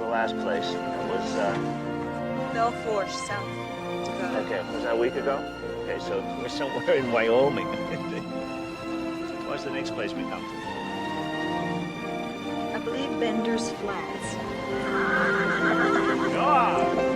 Last place. It was, Belfort, South Dakota. Okay, was that a week ago? Okay, so we're somewhere in Wyoming. What's the next place we come to? I believe Bender's Flats. God!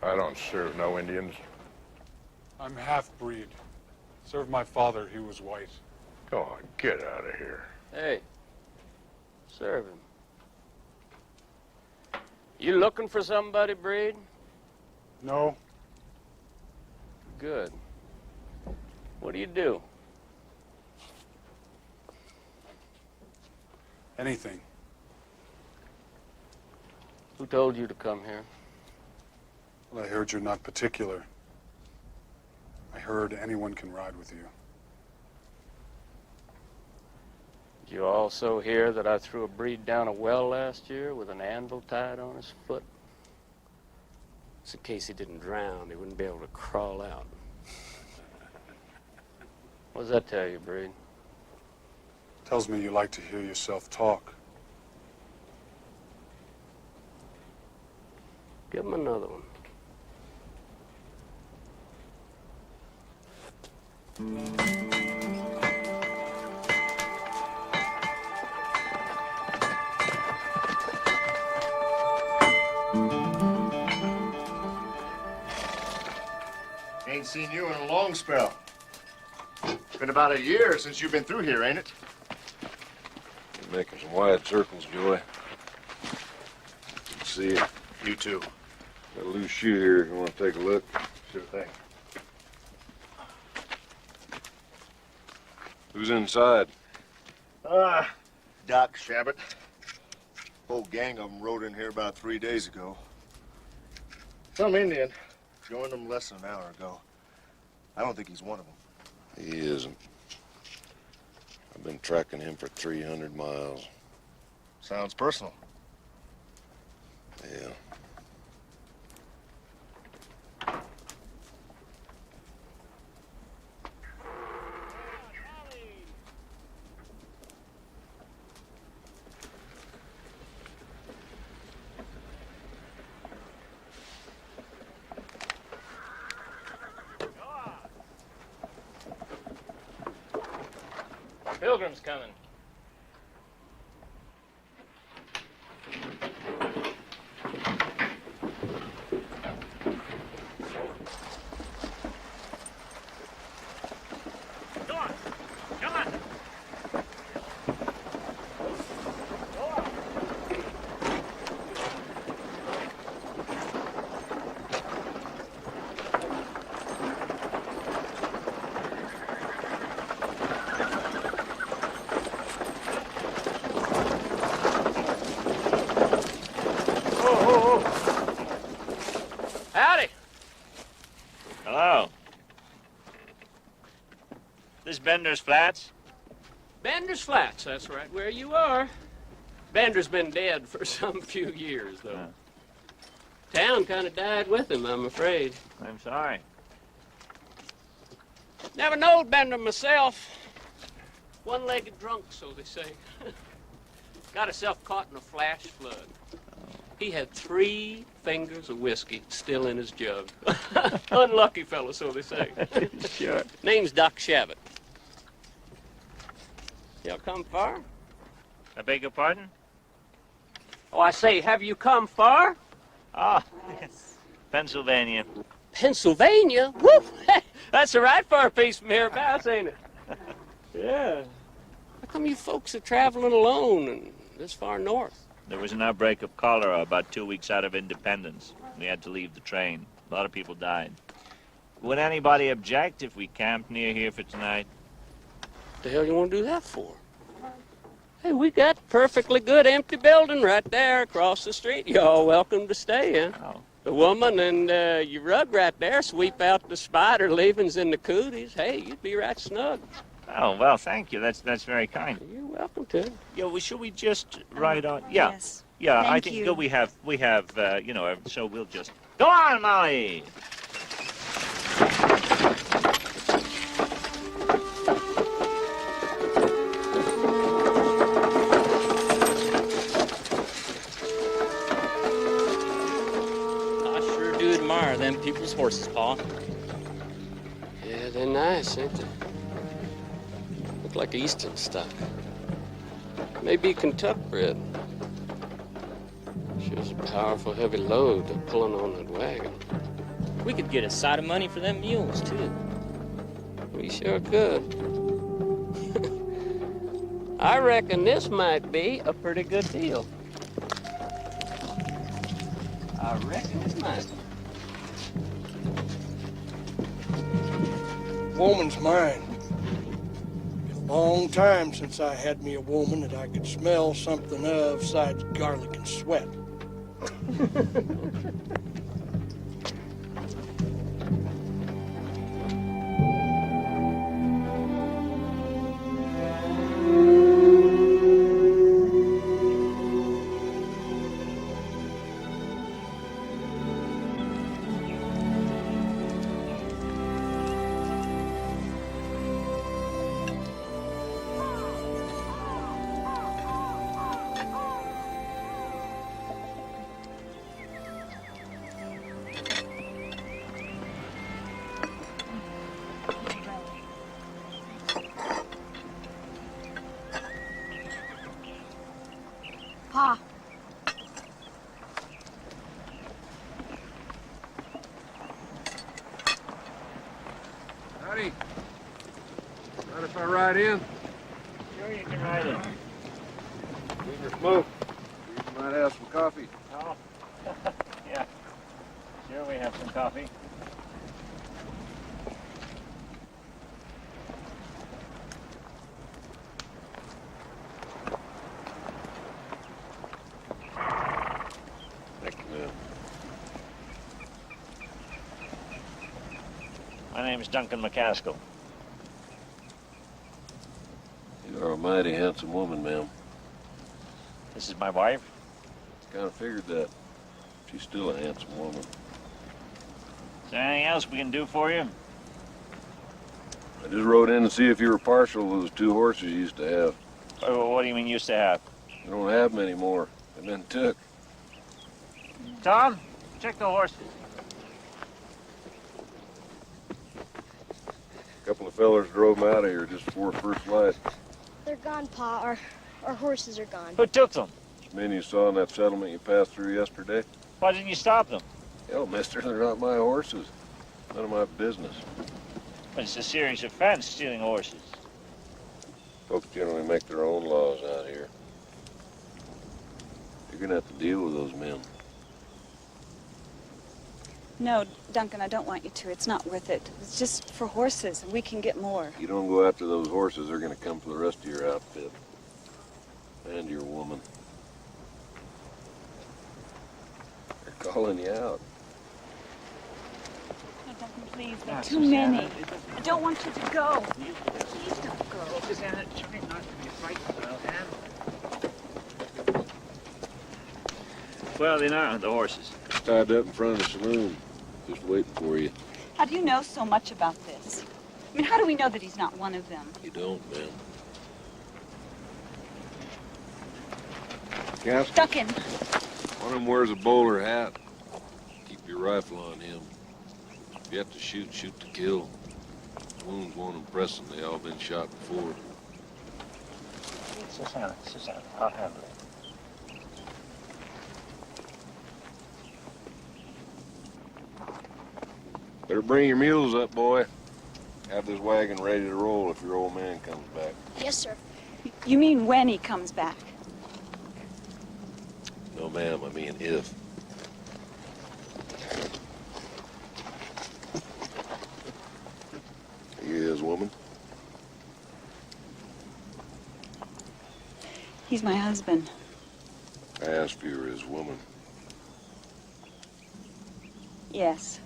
I don't serve no Indians. I'm half-breed. Served my father, he was white. Go on, get out of here. Hey, serve him. You looking for somebody, Breed? No, Good. What do you do? anything. Who told you to come here? Well, I heard you're not particular. I heard anyone can ride with you. Did you also hear that I threw a Breed down a well last year with an anvil tied on his foot? It's in case he didn't drown, he wouldn't be able to crawl out. What does that tell you, Breed? Tells me you like to hear yourself talk. Give him another one. Ain't seen you in a long spell. Been about a year since you've been through here, ain't it? You're making some wide circles, Joy. See it. You too. Got a loose shoe here if you want to take a look. Sure thing. Who's inside? Doc Shabbat. Whole gang of them rode in here about 3 days ago. Some Indian. Joined them less than an hour ago. I don't think he's one of them. He isn't. I've been tracking him for 300 miles. Sounds personal. Yeah. Pilgrim's coming. Come on. Come on. Howdy. Hello. This Bender's Flats? Bender's Flats, that's right where you are. Bender's been dead for some few years, though. Town kind of died with him, I'm afraid. I'm sorry. Never knowed Bender myself. One-legged drunk, so they say. Got himself caught in a flash flood. He had 3 fingers of whiskey still in his jug. Unlucky fellow, so they say. Sure. Name's Doc Shavit. Y'all come far? I beg your pardon? Oh, I say, have you come far? Ah, Pennsylvania. Pennsylvania? Whoop! That's a right far piece from hereabouts, ain't it? Yeah. How come you folks are traveling alone and this far north? There was an outbreak of cholera about 2 weeks out of independence. We had to leave the train. A lot of people died. Would anybody object if we camped near here for tonight? What the hell you want to do that for? Hey, we got perfectly good empty building right there across the street. Y'all welcome to stay in. Oh. The woman and your rug right there sweep out the spider leavings in the cooties. Hey, you'd be right snug. Oh, well, thank you. That's very kind. You're welcome to. Yeah, well, should we just ride on? Yeah. Yes. Yeah, I Thank think you. we have, you know, so we'll just... Go on, Molly! I sure do admire them people's horses, Pa. Yeah, they're nice, ain't they? Look like Easton stock. Maybe Kentucky bred. Sure a powerful heavy load they're pulling on that wagon. We could get a side of money for them mules, too. We sure could. I reckon this might be a pretty good deal. I reckon it might. Woman's mine. It's a long time since I had me a woman that I could smell something of besides garlic and sweat. Pa. Howdy. Mind if I ride in? Sure, you can ride it. Need your smoke. You might have some coffee. Oh, yeah. Sure, we have some coffee. Thank you, man. My name's Duncan McCaskill. You are a mighty handsome woman, ma'am. This is my wife. Kind of figured that. She's still a handsome woman. Is there anything else we can do for you? I just rode in to see if you were partial to those 2 horses you used to have. Oh, what do you mean used to have? You don't have them anymore. They've been took. Tom, check the horses. A couple of fellers drove them out of here just before first light. They're gone, Pa. Our horses are gone. Who took them? Men you saw in that settlement you passed through yesterday? Why didn't you stop them? Hell, mister, they're not my horses. None of my business. Well, it's a serious offense, stealing horses. Folks generally make their own laws out here. You're gonna have to deal with those men. No, Duncan, I don't want you to. It's not worth it. It's just for horses, and we can get more. You don't go after those horses, they're gonna come for the rest of your outfit. And your woman. They're calling you out. No, Duncan, please. There are too many. I don't want you to go. Please don't go. Susanna, try not to be frightened. I'll handle it. Well, they're not the horses. Tied up in front of the saloon, just waiting for you. How do you know so much about this? I mean, how do we know that he's not one of them? You don't, man. Yes? Duncan! One of them wears a bowler hat. Keep your rifle on him. If you have to shoot, shoot to kill. Wounds won't impress them. They all been shot before. Susanna, I'll handle it. Better bring your mules up, boy. Have this wagon ready to roll if your old man comes back. Yes, sir. You mean when he comes back? No, ma'am, I mean if. Are you his woman? He's my husband. I asked if you were his woman. Yes.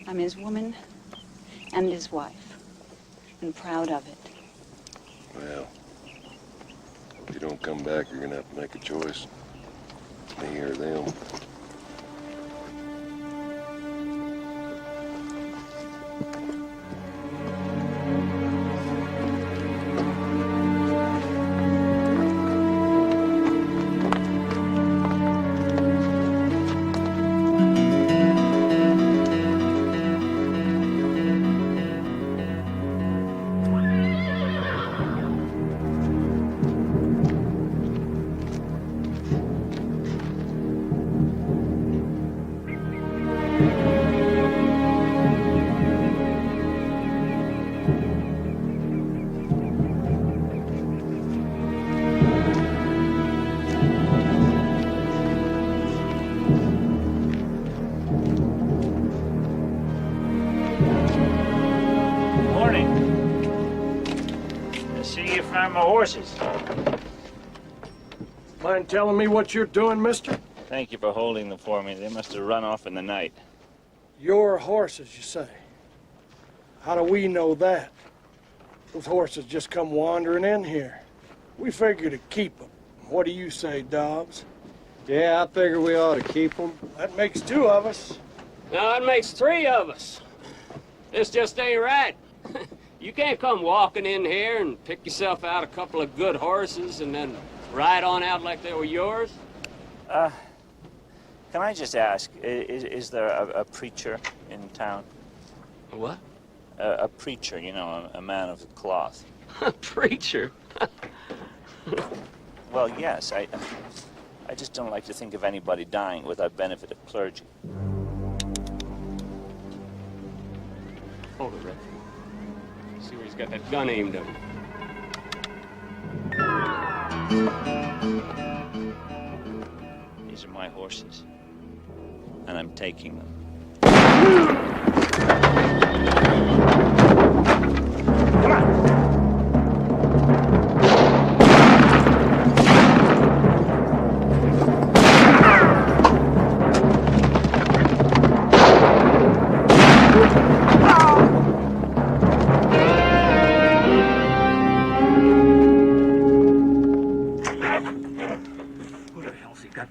I'm his woman and his wife. And proud of it. Well, if you don't come back, you're gonna have to make a choice. Me or them. My horses. Mind telling me what you're doing, mister? Thank you for holding them for me. They must have run off in the night. Your horses, you say? How do we know that? Those horses just come wandering in here. We figure to keep them. What do you say, Dobbs? Yeah, I figure we ought to keep them. That makes two of us. Now it makes three of us. This just ain't right. You can't come walking in here and pick yourself out a couple of good horses and then ride on out like they were yours. Can I just ask, is there a preacher in town? A what? A preacher, you know, a man of the cloth. A preacher? Well, yes, I just don't like to think of anybody dying without benefit of clergy. Hold it, Rick. See where he's got that gun aimed at him. These are my horses, and I'm taking them. Come on!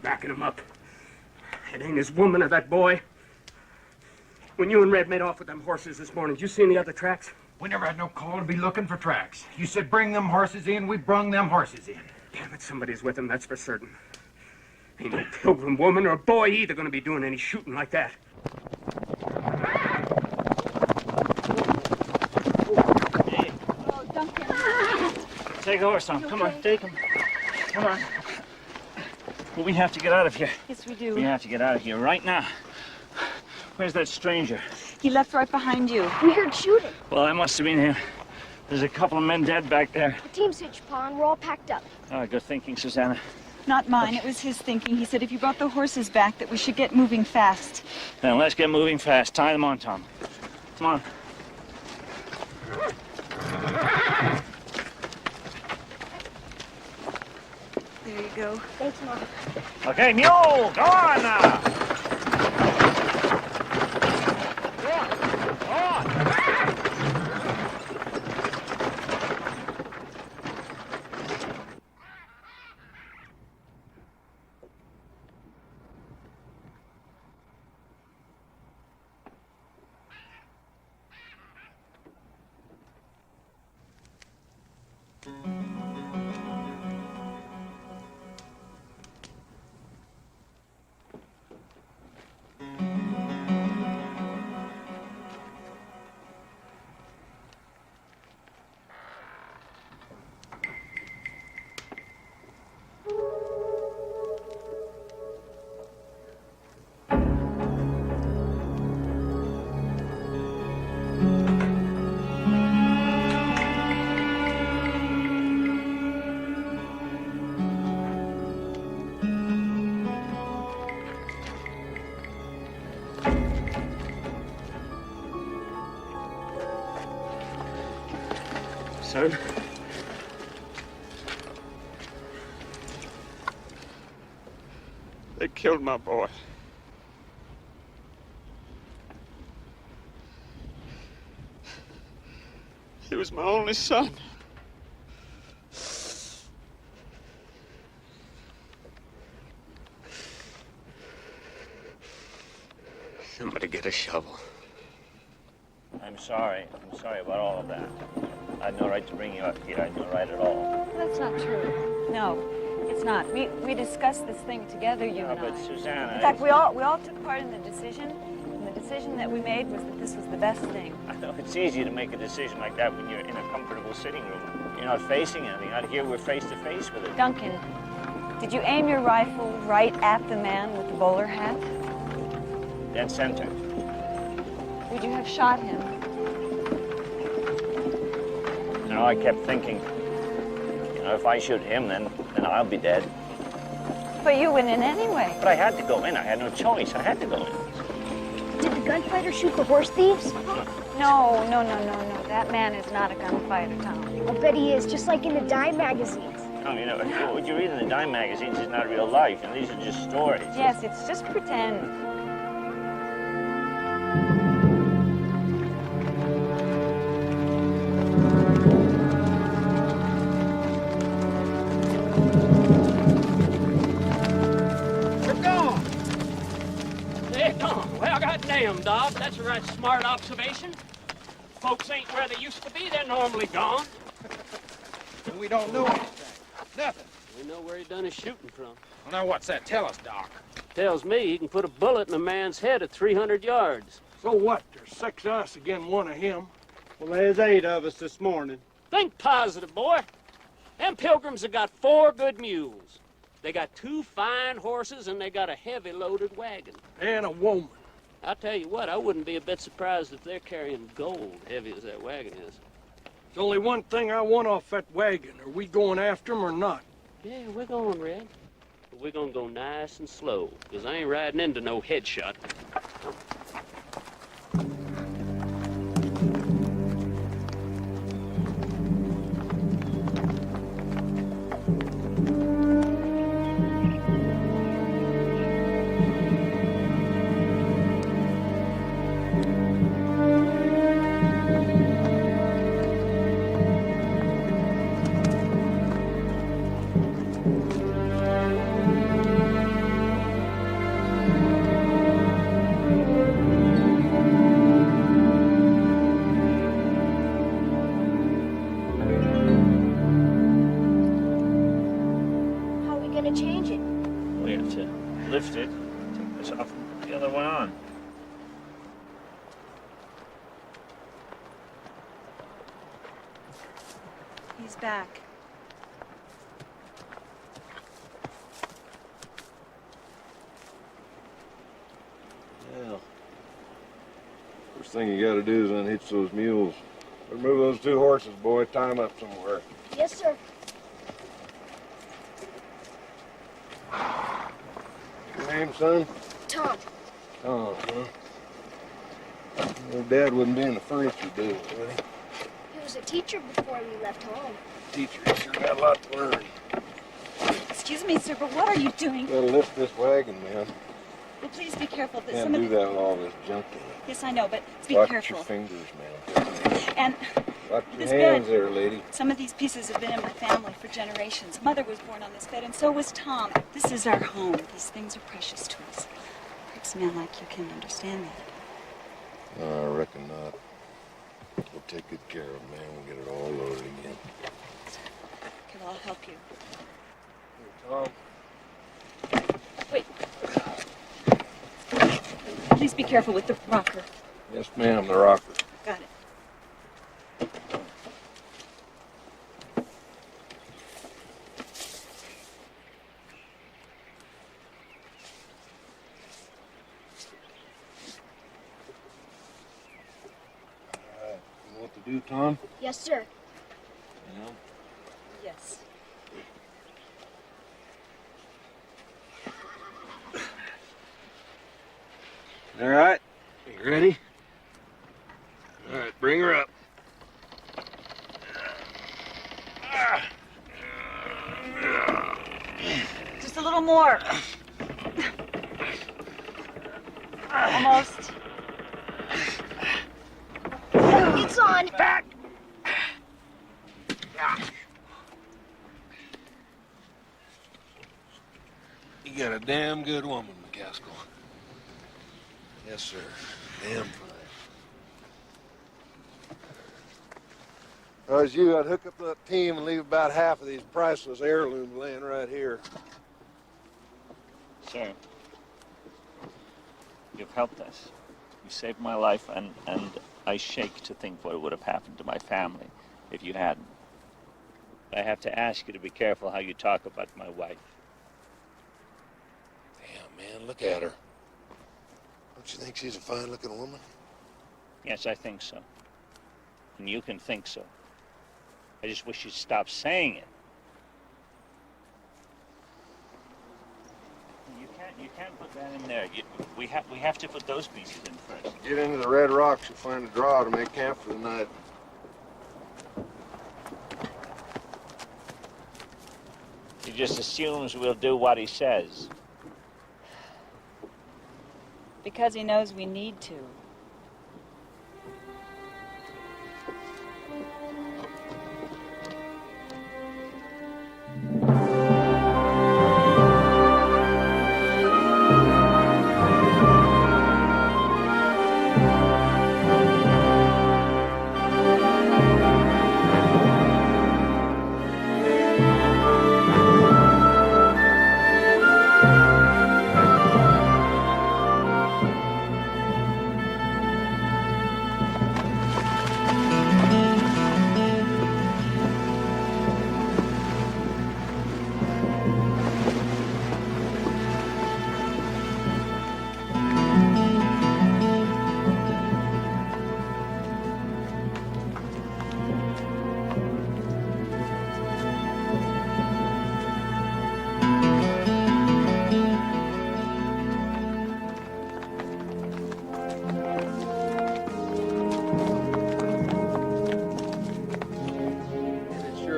Backing him up. It ain't his woman or that boy. When you and Red made off with them horses this morning, did you see any other tracks? We never had no call to be looking for tracks. You said bring them horses in, we brung them horses in. Damn it, somebody's with them, that's for certain. Ain't no pilgrim woman or boy either gonna be doing any shooting like that. Oh, Duncan. Take the horse on. Come on, take him. Come on. Well, we have to get out of here. Yes, we do. We have to get out of here right now. Where's that stranger? He left right behind you. We heard shooting. Well, I must have been here. There's a couple of men dead back there. The team's hitched, Pa, and we're all packed up. Oh, good thinking, Susanna. Not mine. It was his thinking. He said if you brought the horses back, that we should get moving fast. Then let's get moving fast. Tie them on, Tom. Come on. There you go. Thanks, Mom. Okay, mule, go on now. Go on, go on. Son? They killed my boy. He was my only son. Somebody get a shovel. I'm sorry. I'm sorry about all of that. I had no right to bring you up here. I had no right at all. That's not true. No, it's not. We discussed this thing together, you and but I. Susanna... In fact, we all took part in the decision, and the decision that we made was that this was the best thing. I know it's easy to make a decision like that when you're in a comfortable sitting room. You're not facing anything. Out here, we're face to face with it. Duncan, did you aim your rifle right at the man with the bowler hat? Dead center. Would you have shot him? No, I kept thinking, you know, if I shoot him, then I'll be dead. But you went in anyway. But I had to go in. I had no choice. I had to go in. Did the gunfighter shoot the horse thieves? No. That man is not a gunfighter, Tom. I'll bet he is, just like in the dime magazines. No, you know, what you read in the dime magazines is not real life, and these are just stories. Yes, it's just pretend. Damn, Dob, that's a right smart observation. Folks ain't where they used to be. They're normally gone. And we don't know anything. Nothing. We know where he done his shooting from. Well, now what's that tell us, Doc? Tells me he can put a bullet in a man's head at 300 yards. So what? There's 6 of us against 1 of him. Well, there's 8 of us this morning. Think positive, boy. Them pilgrims have got 4 good mules. They got 2 fine horses, and they got a heavy loaded wagon. And a woman. I'll tell you what, I wouldn't be a bit surprised if they're carrying gold, heavy as that wagon is. There's only one thing I want off that wagon. Are we going after him or not? Yeah, we're going, Red. But we're gonna go nice and slow, because I ain't riding into no headshot. Lift it, take this off, and put the other one on. He's back. First thing you gotta do is unhitch those mules. Remove those 2 horses, boy. Tie them up somewhere. Yes, sir. Your name, son? Tom. Oh, huh? Your dad wouldn't be in the furniture business, would he? He was a teacher before we left home. Teacher, you sure got a lot to learn. Excuse me, sir, but what are you doing? Gotta lift this wagon, man. Well, please be careful. That Can't some of do the... that with all this junk in it. Yes, I know, but be Watch careful. your fingers, man. And Watch your this hands bed. there, lady. Some of these pieces have been in my family for generations. Mother was born on this bed, and so was Tom. This is our home. These things are precious to us. Perhaps a man like you can understand that. No, I reckon not. We'll take good care of it, man. We'll get it all loaded again. Okay, well, I'll help you. Here, Tom. Wait. Please be careful with the rocker. Yes, ma'am, the rocker. Got it. You know what to do, Tom? Yes, sir. Yeah. Yes. All right. You ready? All right, bring her up. Just a little more. Almost. It's on. Back. You got a damn good woman, McCaskill. Yes, sir. Damn fine. If I was you, I'd hook up that team and leave about half of these priceless heirlooms laying right here. Sir, you've helped us. You saved my life, and I shake to think what would have happened to my family if you hadn't. I have to ask you to be careful how you talk about my wife. Damn, man, look at her. Don't you think she's a fine-looking woman? Yes, I think so. And you can think so. I just wish you'd stop saying it. You can't put that in there. We have to put those pieces in first. Get into the red rocks, you'll find a draw to make camp for the night. He just assumes we'll do what he says. Because he knows we need to.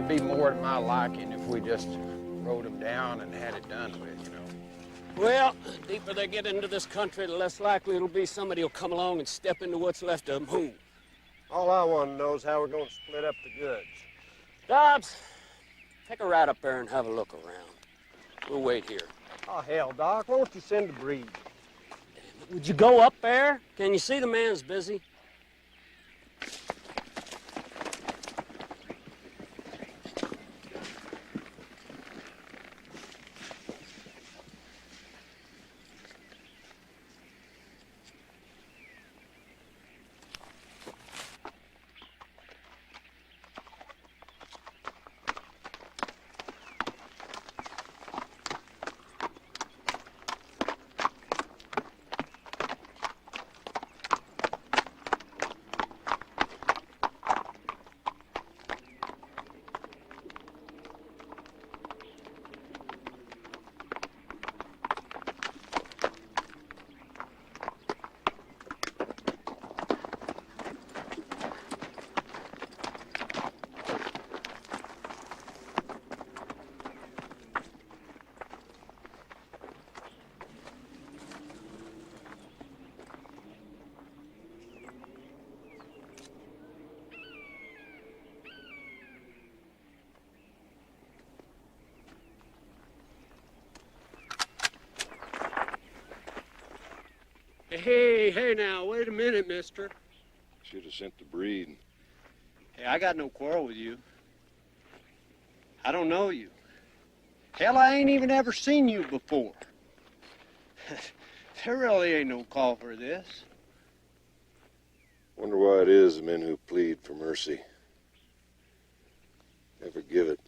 Be more to my liking if we just rode them down and had it done with, you know. Well, the deeper they get into this country, the less likely it'll be somebody will come along and step into what's left of them. Who? All I want to know is how we're going to split up the goods. Dobbs, take a ride up there and have a look around. We'll wait here. Oh, hell, Doc, why don't you send the breed? Would you go up there? Can you see the man's busy? Hey, now, wait a minute, mister. Should have sent the breed. Hey, I got no quarrel with you. I don't know you. Hell, I ain't even ever seen you before. There really ain't no call for this. Wonder why it is the men who plead for mercy never give it.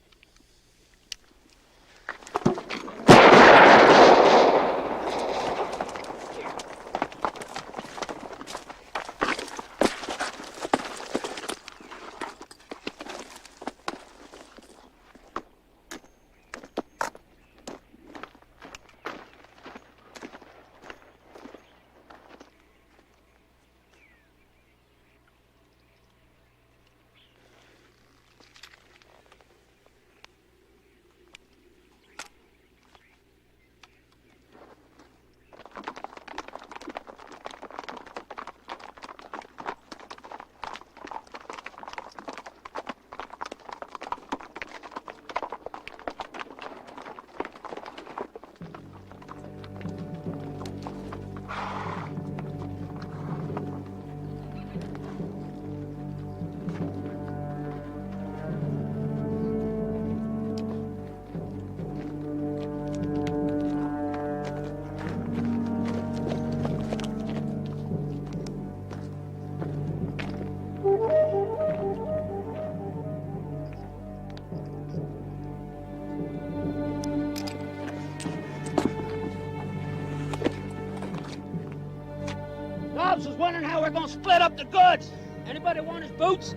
Dobbs was wondering how we're gonna split up the goods. Anybody want his boots?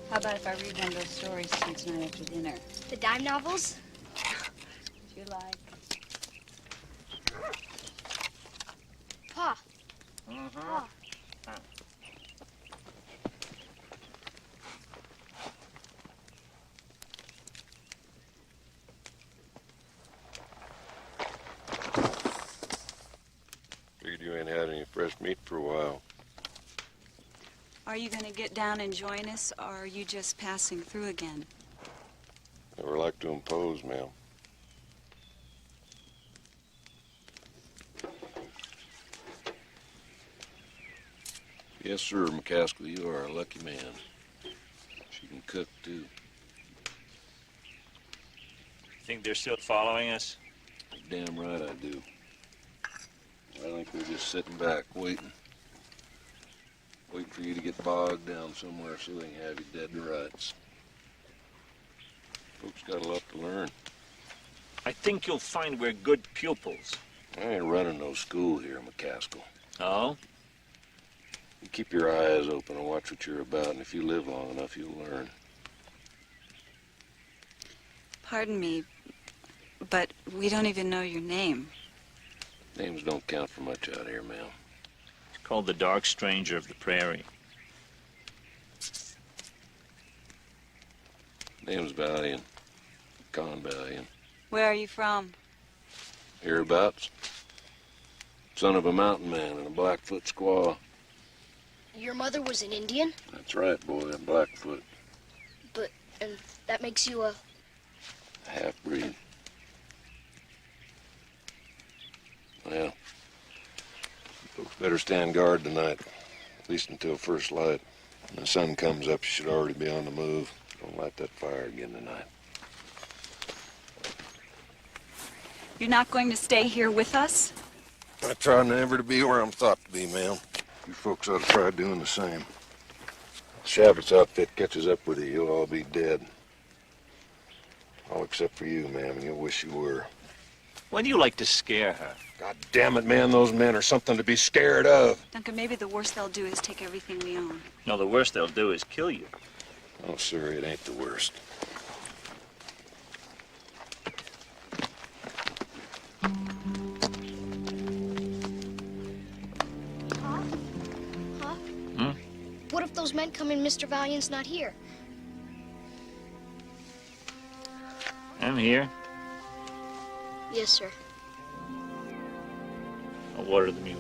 How about if I read one of those stories to you tonight after dinner? The dime novels? Would you like? Pa. Uh-huh. Pa. Figured you ain't had any fresh meat for a while. Are you going to get down and join us, or are you just passing through again? Never like to impose, ma'am. Yes, sir, McCaskill, you are a lucky man. She can cook, too. Think they're still following us? Damn right I do. I think they're just sitting back, waiting. Waiting for you to get bogged down somewhere so they can have you dead to rights. Folks got a lot to learn. I think you'll find we're good pupils. I ain't running no school here, McCaskill. Oh? You keep your eyes open and watch what you're about, and if you live long enough, you'll learn. Pardon me, but we don't even know your name. Names don't count for much out here, ma'am. It's called the Dark Stranger of the Prairie. Name's Valiant. Con Valiant. Where are you from? Hereabouts. Son of a mountain man and a Blackfoot squaw. Your mother was an Indian? That's right, boy, a Blackfoot. And that makes you a... Half-breed. Well, folks better stand guard tonight, at least until first light. When the sun comes up, you should already be on the move. Don't light that fire again tonight. You're not going to stay here with us? I try never to be where I'm thought to be, ma'am. You folks ought to try doing the same. If Shabbat's outfit catches up with you, you'll all be dead. All except for you, ma'am, and you'll wish you were. Why do you like to scare her? God damn it, man, those men are something to be scared of. Duncan, maybe the worst they'll do is take everything we own. No, the worst they'll do is kill you. Oh, sir, it ain't the worst. Huh? Hmm? What if those men come in Mr. Valiant's not here? I'm here. Yes, sir. I'll water the mules.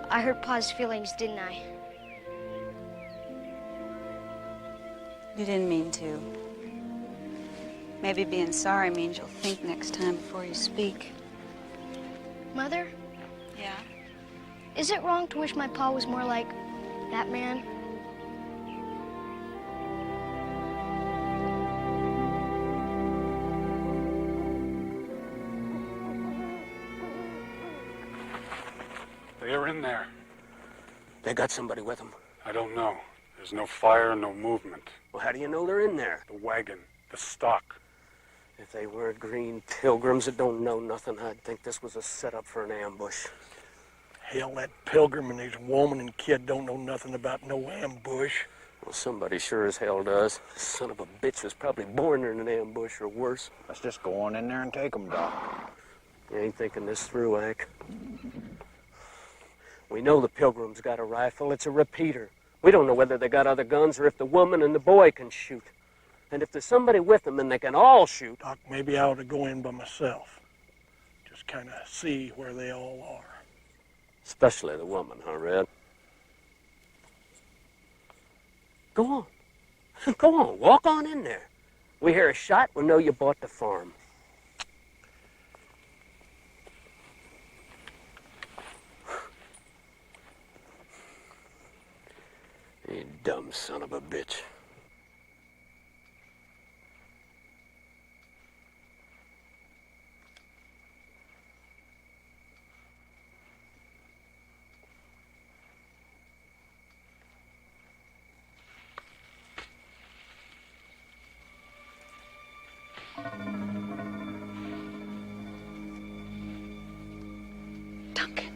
I hurt Pa's feelings, didn't I? You didn't mean to. Maybe being sorry means you'll think next time before you speak. Mother, Yeah? is it wrong to wish my pa was more like that man? They're in there. They got somebody with them. I don't know. There's no fire, no movement. Well, how do you know they're in there? The wagon, the stock. If they weren't green pilgrims that don't know nothing, I'd think this was a setup for an ambush. Hell, that pilgrim and his woman and kid don't know nothing about no ambush. Well, somebody sure as hell does. Son of a bitch was probably born in an ambush or worse. Let's just go on in there and take them, Doc. You ain't thinking this through, Ike. We know the pilgrim's got a rifle. It's a repeater. We don't know whether they got other guns or if the woman and the boy can shoot. And if there's somebody with them and they can all shoot... Doc, maybe I ought to go in by myself. Just kind of see where they all are. Especially the woman, huh, Red? Go on. Go on. Walk on in there. We hear a shot, we know you bought the farm. You dumb son of a bitch. Duncan.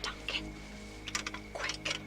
Duncan. Quick.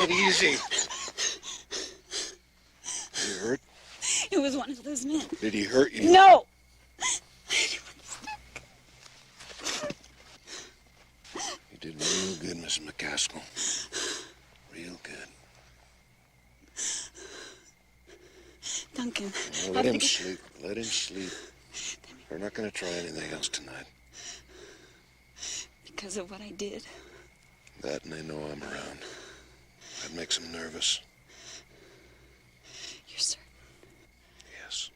Easy. You hurt? It was one of those men. Did he hurt you? No! You did real good, Miss McCaskill. Real good. Duncan. Now, let him sleep. Let him sleep. Let me We're not going to try anything else tonight. Because of what I did. That and they know I'm around. That makes them nervous. You're certain? Yes.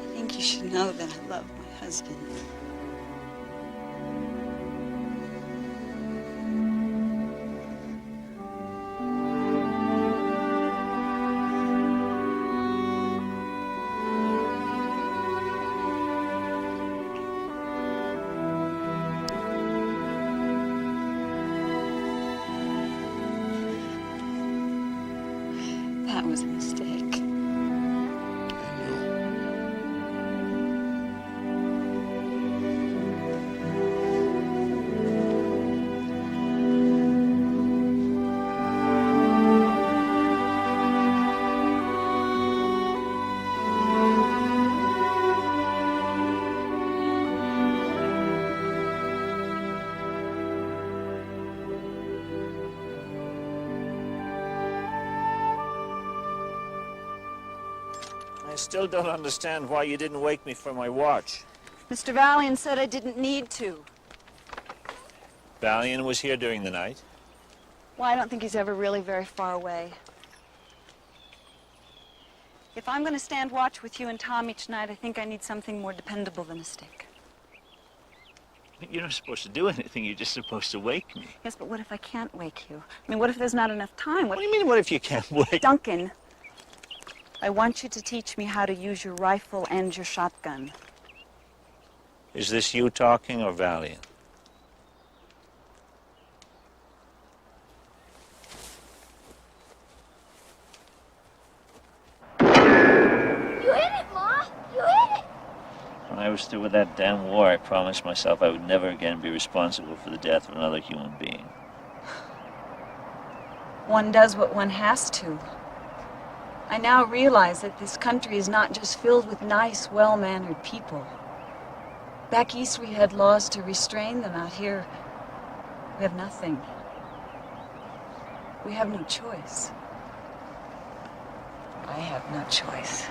I think you should know that I love my husband. That was a mistake. I still don't understand why you didn't wake me for my watch. Mr. Valiant said I didn't need to. Valiant was here during the night. Well, I don't think he's ever really very far away. If I'm going to stand watch with you and Tom each night, I think I need something more dependable than a stick. You're not supposed to do anything. You're just supposed to wake me. Yes, but what if I can't wake you? I mean, what if there's not enough time? What do you mean, what if you can't wake? Duncan, I want you to teach me how to use your rifle and your shotgun. Is this you talking or Valiant? You hit it, Ma! You hit it! When I was through with that damn war, I promised myself I would never again be responsible for the death of another human being. One does what one has to. I now realize that this country is not just filled with nice, well-mannered people. Back east we had laws to restrain them. Out here, we have nothing. We have no choice. I have no choice.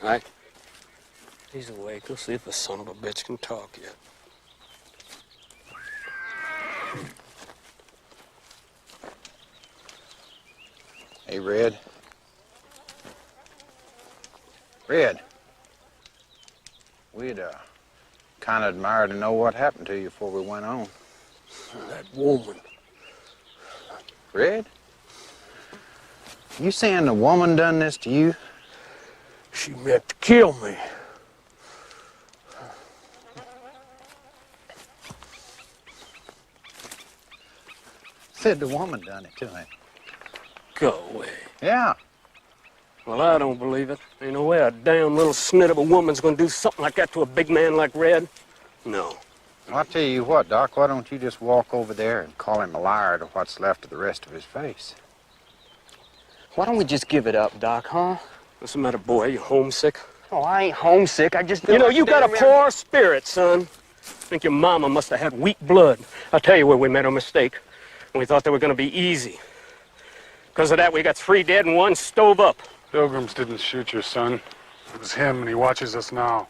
Right? He's awake. Let's see if the son of a bitch can talk yet. Hey, Red. Red. We'd kind of admire to know what happened to you before we went on. That woman. Red? You saying the woman done this to you? She meant to kill me. Said the woman done it to him. Go away. Yeah. Well, I don't believe it. Ain't no way a damn little snit of a woman's gonna do something like that to a big man like Red. No. I'll tell you what, Doc, why don't you just walk over there and call him a liar to what's left of the rest of his face? Why don't we just give it up, Doc, huh? What's the matter, boy? You homesick? Oh, I ain't homesick. I just feel You know, like you got a standing around- poor spirit, son. I think your mama must have had weak blood. I'll tell you where we made a mistake. We thought they were gonna be easy. Because of that, we got 3 dead and 1 stove up. Pilgrims didn't shoot your son. It was him, and he watches us now.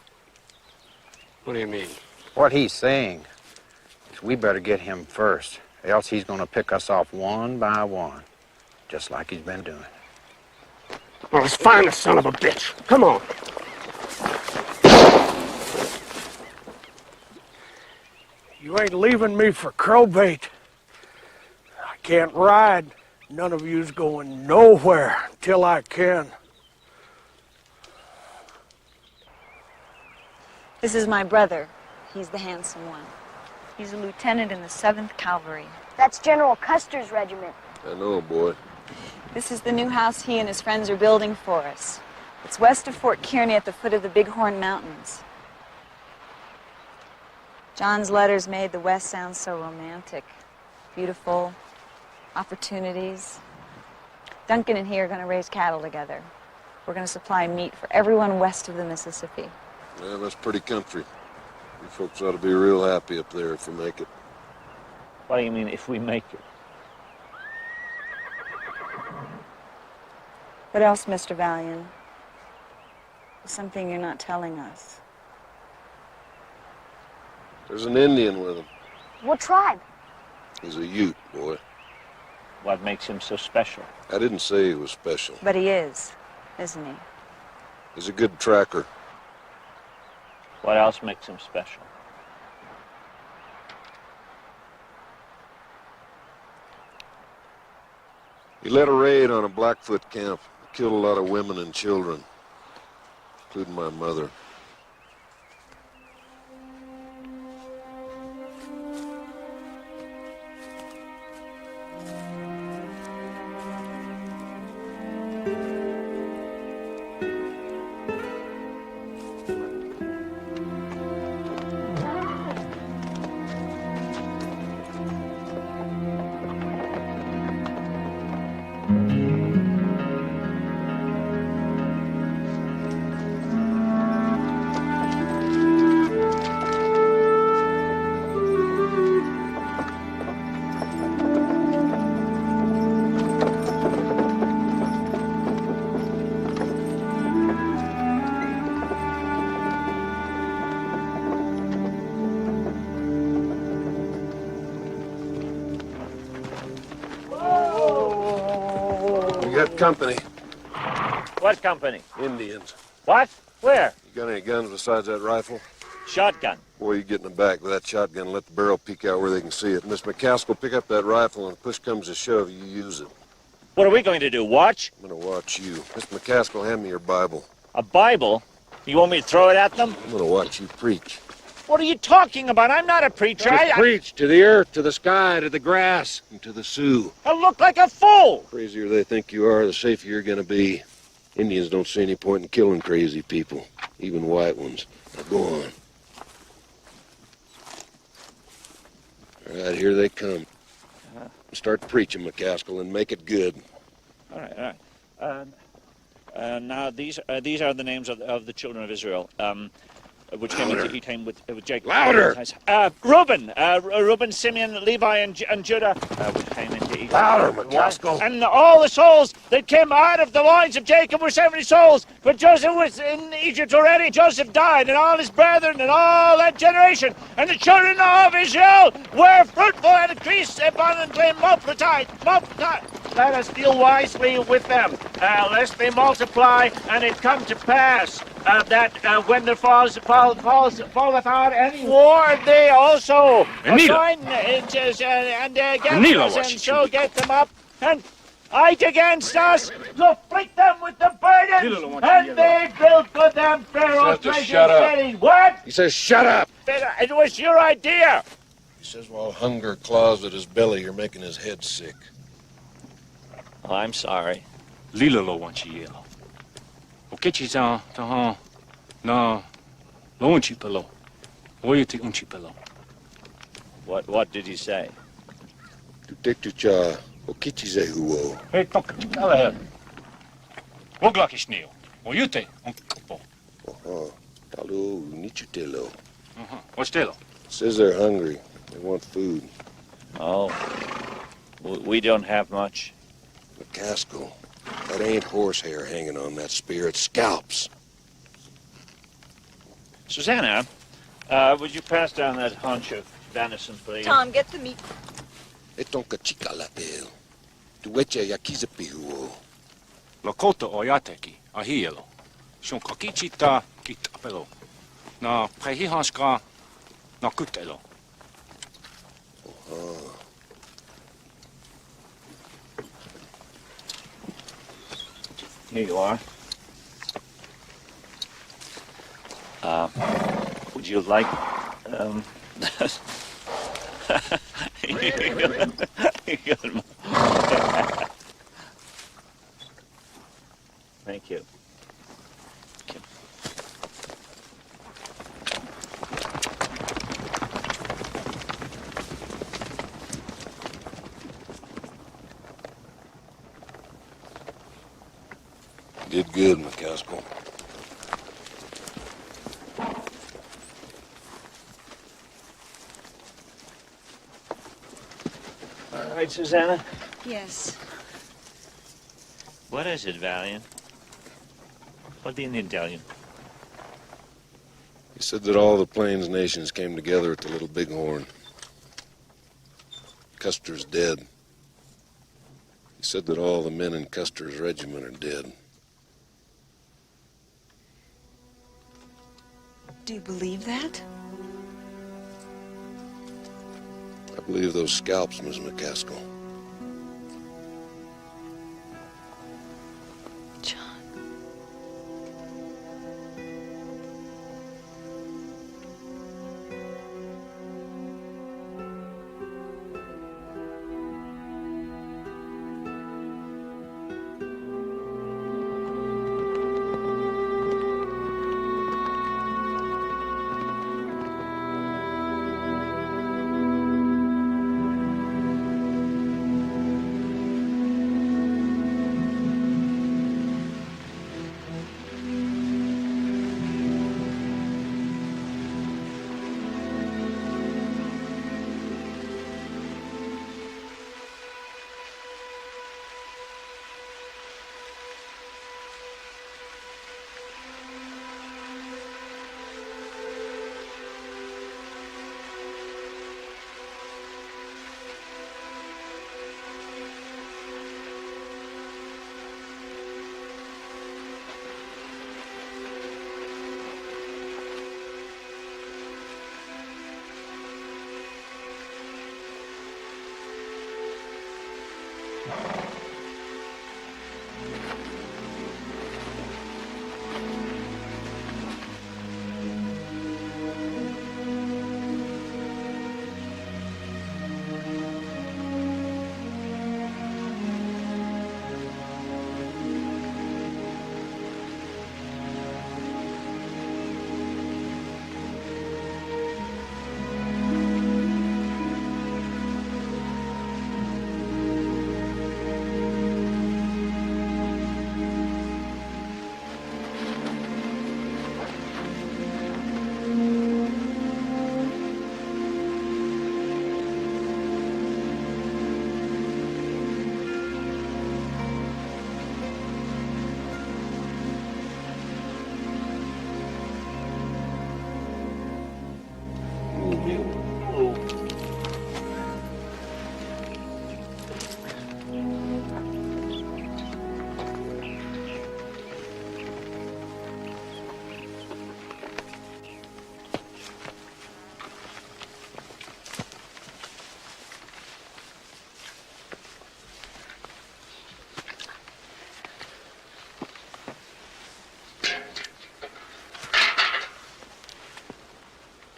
What do you mean? What he's saying is we better get him first, else he's gonna pick us off one by one, just like he's been doing. Well, let's find the son of a bitch. Come on. You ain't leaving me for crowbait. I can't ride. None of you's going nowhere till I can. This is my brother. He's the handsome one. He's a lieutenant in the 7th Cavalry. That's General Custer's regiment. I know, boy. This is the new house he and his friends are building for us. It's west of Fort Kearney at the foot of the Bighorn Mountains. John's letters made the West sound so romantic. Beautiful, opportunities. Duncan and he are going to raise cattle together. We're going to supply meat for everyone west of the Mississippi. Well, that's pretty country. You folks ought to be real happy up there if you make it. What do you mean, if we make it? What else, Mr. Valiant? Something you're not telling us. There's an Indian with him. What tribe? He's a Ute, boy. What makes him so special? I didn't say he was special. But he is, isn't he? He's a good tracker. What else makes him special? He led a raid on a Blackfoot camp. Killed a lot of women and children, including my mother. Company. What company? Indians. What? Where? You got any guns besides that rifle? Shotgun. Boy, you get in the back with that shotgun and let the barrel peek out where they can see it. Miss McCaskill, pick up that rifle and if push comes to shove, you use it. What are we going to do, watch? I'm going to watch you. Miss McCaskill, hand me your Bible. A Bible? You want me to throw it at them? I'm going to watch you preach. What are you talking about? I'm not a preacher. Just preach to the earth, to the sky, to the grass, and to the Sioux. I look like a fool. The crazier they think you are, the safer you're going to be. Indians don't see any point in killing crazy people, even white ones. Now go on. All right, here they come. Start preaching, McCaskill, and make it good. All right. Now, these are the names of the children of Israel. Which came into Etam with Jacob. Louder! Reuben, Simeon, Levi, and Judah, which came into Etam. Louder, McCaskill! And all the souls that came out of the loins of Jacob were 70 souls. But Joseph was in Egypt already. Joseph died, and all his brethren, and all that generation. And the children of Israel were fruitful and increased abundantly, multiplied. Let us deal wisely with them, lest they multiply, and it come to pass that when there falleth out any war, they also join and get us, and so get them up and fight against us to afflict them with the burden, and they build for them Pharaoh's treasure cities. What? He says, shut up! It was your idea. He says, while hunger claws at his belly, you're making his head sick. Oh, I'm sorry. Lilo wanchielo. Okechi-san, tahan, na, lo unchipelo. Oyete unchipelo. What did he say? Tutektucha, okichize huo. Hey, toka, alahe. Woglakishneo. Oyute unkupo. Talu nichutelo. What's telo? Says they're hungry. They want food. Oh, we don't have much. McCaskill, that ain't horsehair hanging on that spear. It's scalps. Susanna, would you pass down that haunch of venison, please? Tom, get the meat. Etonka chica lapel. Tueche yakizapi huo. Lakota oyateki, ahielo. Shon kakichita kitapelo. Na prehihanska na kutelo. Here you are. Would you like, Thank you. Did good, McCaskill. All right, Susanna? Yes. What is it, Valiant? What do you need, Dalian? He said that all the Plains nations came together at the Little Bighorn. Custer's dead. He said that all the men in Custer's regiment are dead. Do you believe that? I believe those scalps, Miss McCaskill.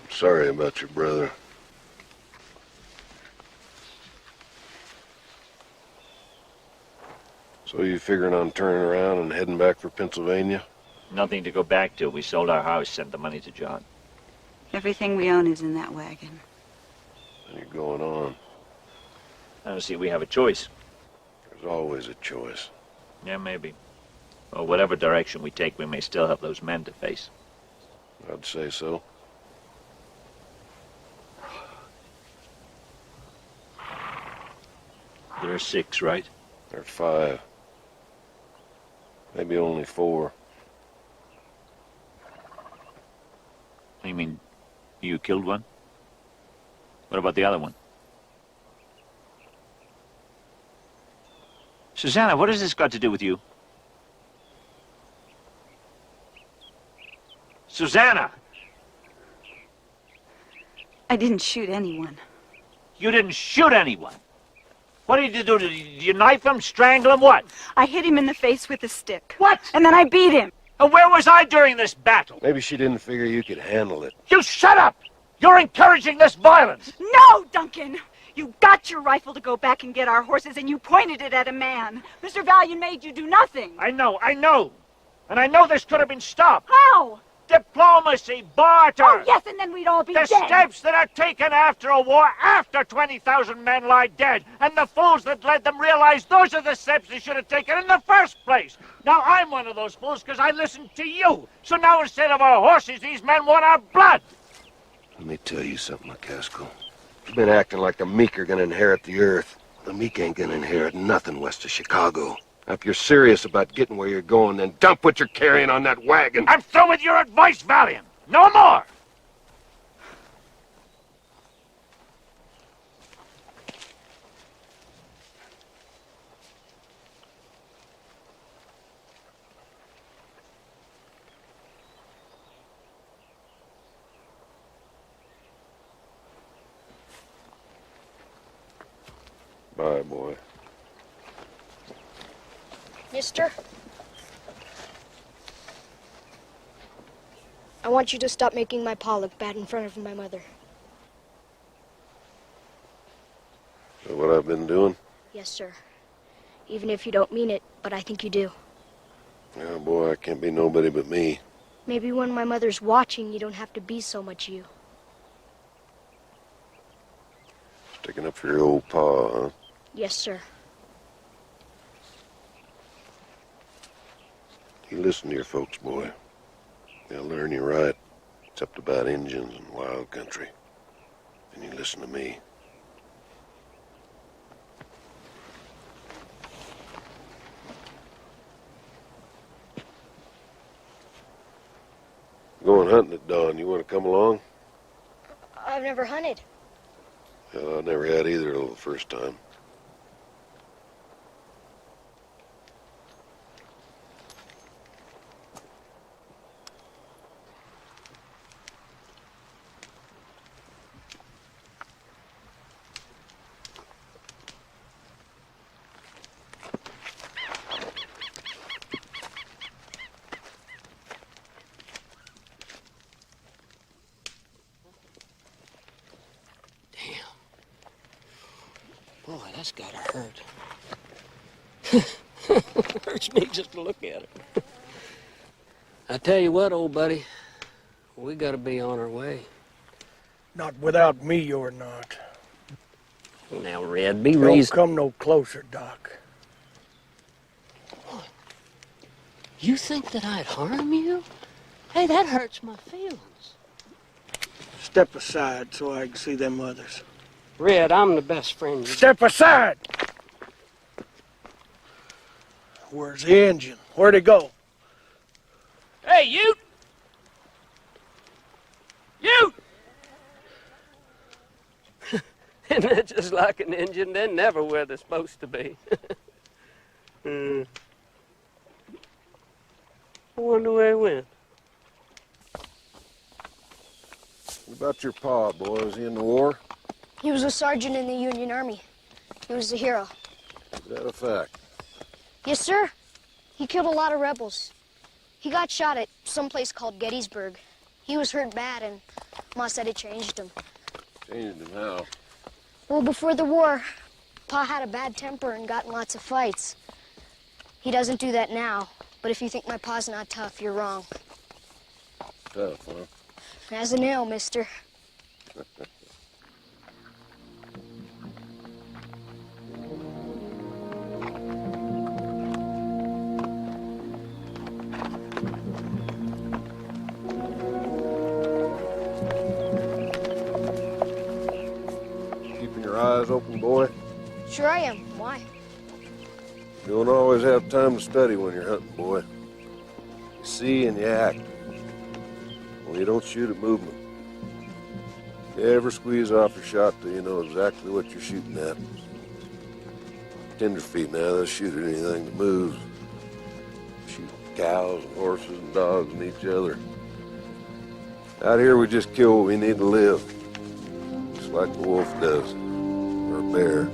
Sorry about your brother. So you figuring on turning around and heading back for Pennsylvania? Nothing to go back to. We sold our house, sent the money to John. Everything we own is in that wagon. And you're going on. I don't see we have a choice. There's always a choice. Yeah, maybe. Well, whatever direction we take, we may still have those men to face. I'd say so. There are 6, right? There are 5. Maybe only 4. You mean you killed one? What about the other one? Susanna, what has this got to do with you? Susanna! I didn't shoot anyone. You didn't shoot anyone? What did you do? Did you knife him, strangle him, what? I hit him in the face with a stick. What? And then I beat him. And where was I during this battle? Maybe she didn't figure you could handle it. You shut up! You're encouraging this violence! No, Duncan! You got your rifle to go back and get our horses, and you pointed it at a man. Mr. Valiant made you do nothing. I know. And I know this could have been stopped. How? Diplomacy, barter. Oh, yes, and then we'd all be the dead. steps that are taken after a war, after 20,000 men lie dead, and the fools that led them realize those are the steps they should have taken in the first place. Now, I'm one of those fools because I listened to you. So now instead of our horses, these men want our blood. Let me tell you something, McCaskill. You've been acting like the meek are gonna inherit the earth. The meek ain't gonna inherit nothing west of Chicago. Now, if you're serious about getting where you're going, then dump what you're carrying on that wagon. I'm through with your advice, Valiant. No more. Bye, boy. Mister? I want you to stop making my pa look bad in front of my mother. Is that what I've been doing? Yes, sir. Even if you don't mean it, but I think you do. Yeah, boy, I can't be nobody but me. Maybe when my mother's watching, you don't have to be so much you. Sticking up for your old pa, huh? Yes, sir. You listen to your folks, boy. They'll learn you right, except about Injuns and wild country. And you listen to me. Going hunting at dawn. You want to come along? I've never hunted. Well, I never had either till the first time. Boy, that's gotta hurt. Hurts me just to look at it. I tell you what, old buddy, we gotta be on our way. Not without me, you're not. Now, Red, be Don't reasonable. come no closer, Doc. You think that I'd harm you? Hey, that hurts my feelings. Step aside so I can see them others. Red, I'm the best friend you... Step aside! Where's the engine? Where'd it go? Hey, you! You! Isn't that just like an engine? They're never where they're supposed to be. I wonder where he went. What about your pa, boy? Was he in the war? He was a sergeant in the Union Army. He was a hero. Is that a fact? Yes, sir. He killed a lot of rebels. He got shot at some place called Gettysburg. He was hurt bad, and Ma said it changed him. Changed him how? Well, before the war, Pa had a bad temper and got in lots of fights. He doesn't do that now, but if you think my pa's not tough, you're wrong. Tough, huh? As a nail, mister. Keeping your eyes open, boy? Sure I am. Why? You don't always have time to study when you're hunting, boy. You see and you act. Well, you don't shoot at movement. You ever squeeze off your shot till you know exactly what you're shooting at. Tenderfeet now, they'll shoot at anything that moves. Shoot cows and horses and dogs and each other. Out here, we just kill what we need to live. Just like the wolf does, or a bear.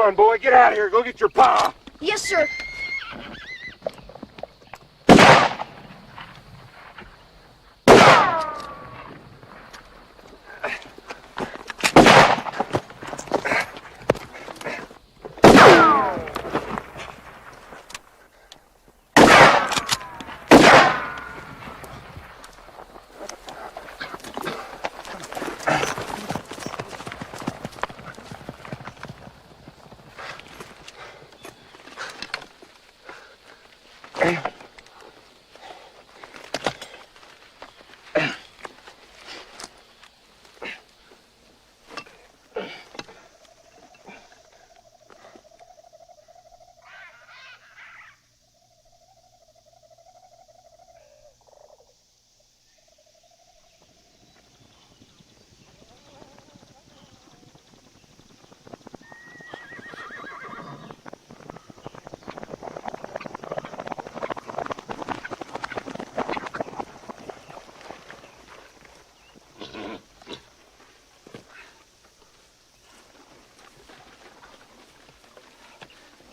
on, boy. Get out of here. Go get your pa. Yes, sir.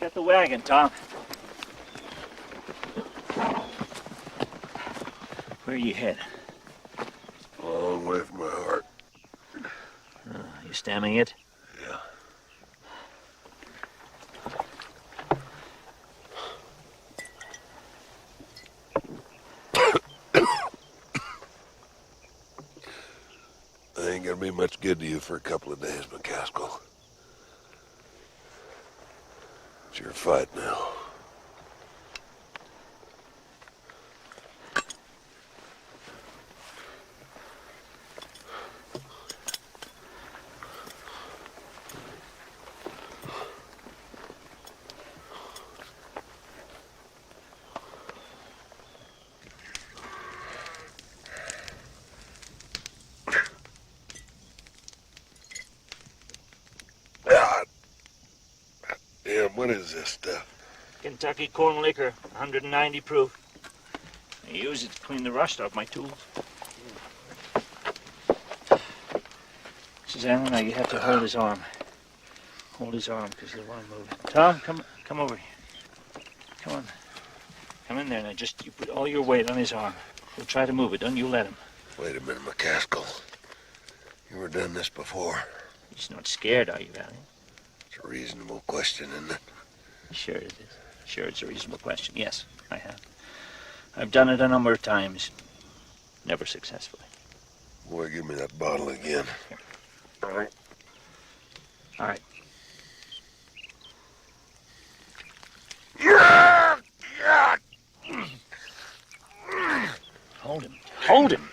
Get the wagon, Tom. Where are you headed? A long way from my heart. You stemming it? Yeah. I ain't gonna be much good to you for a couple of days, McCaskill. It's your fight now. Damn, what is this stuff? Kentucky corn liquor, 190 proof. I use it to clean the rust off my tools. Susanna, now you have to hold his arm. Hold his arm, because he'll want to move it. Tom, come over here. Come on. Come in there now. Just you put all your weight on his arm. He'll try to move it. Don't you let him. Wait a minute, McCaskill. You ever done this before? You're not scared, are you, Valley? It's a reasonable question, isn't it? Sure it is. Sure, it's a reasonable question. Yes, I have. I've done it a number of times. Never successfully. Boy, give me that bottle again. Here. All right. All right. Hold him. Hold him.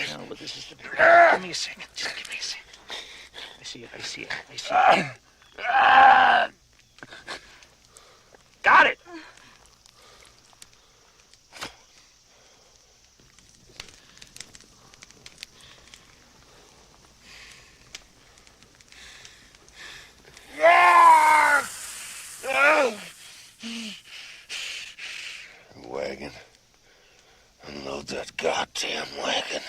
No, but this is the... Give me a second. Just give me a second. I see it. I see it. I see it. Got it! Wagon. Unload that goddamn wagon.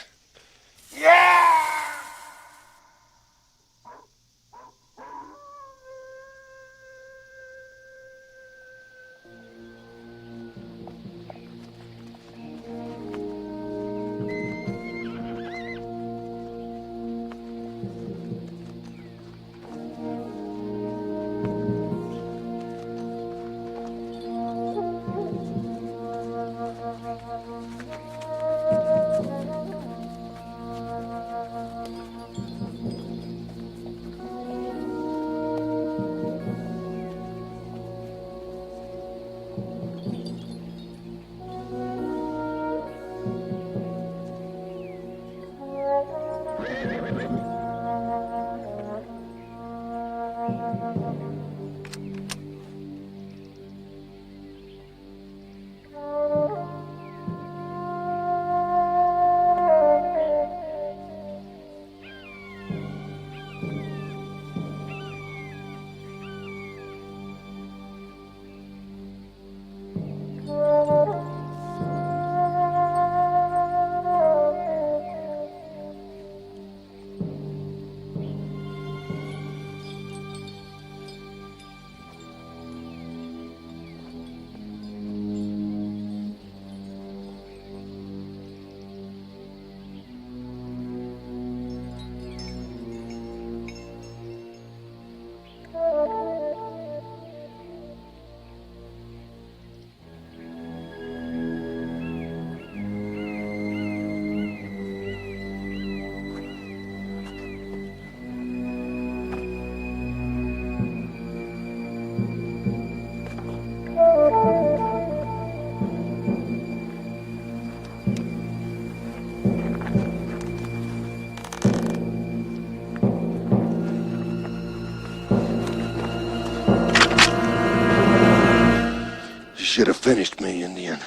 should have finished me, Indian.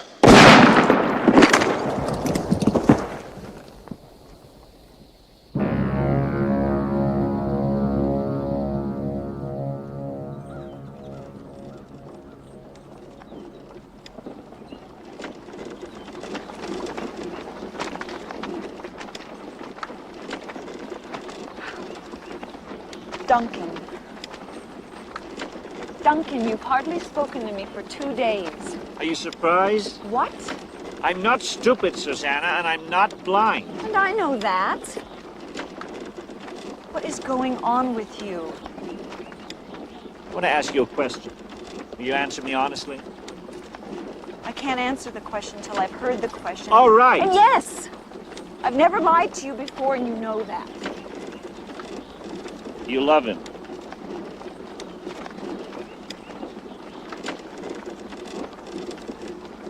Duncan. Duncan, you've hardly spoken to me for 2 days. Are you surprised? What? I'm not stupid, Susanna, and I'm not blind. And I know that. What is going on with you? I want to ask you a question. Will you answer me honestly? I can't answer the question till I've heard the question. All right. And yes, I've never lied to you before, and you know that. You love him.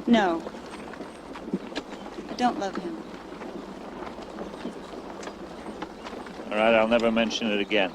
No. I don't love him. All right, I'll never mention it again.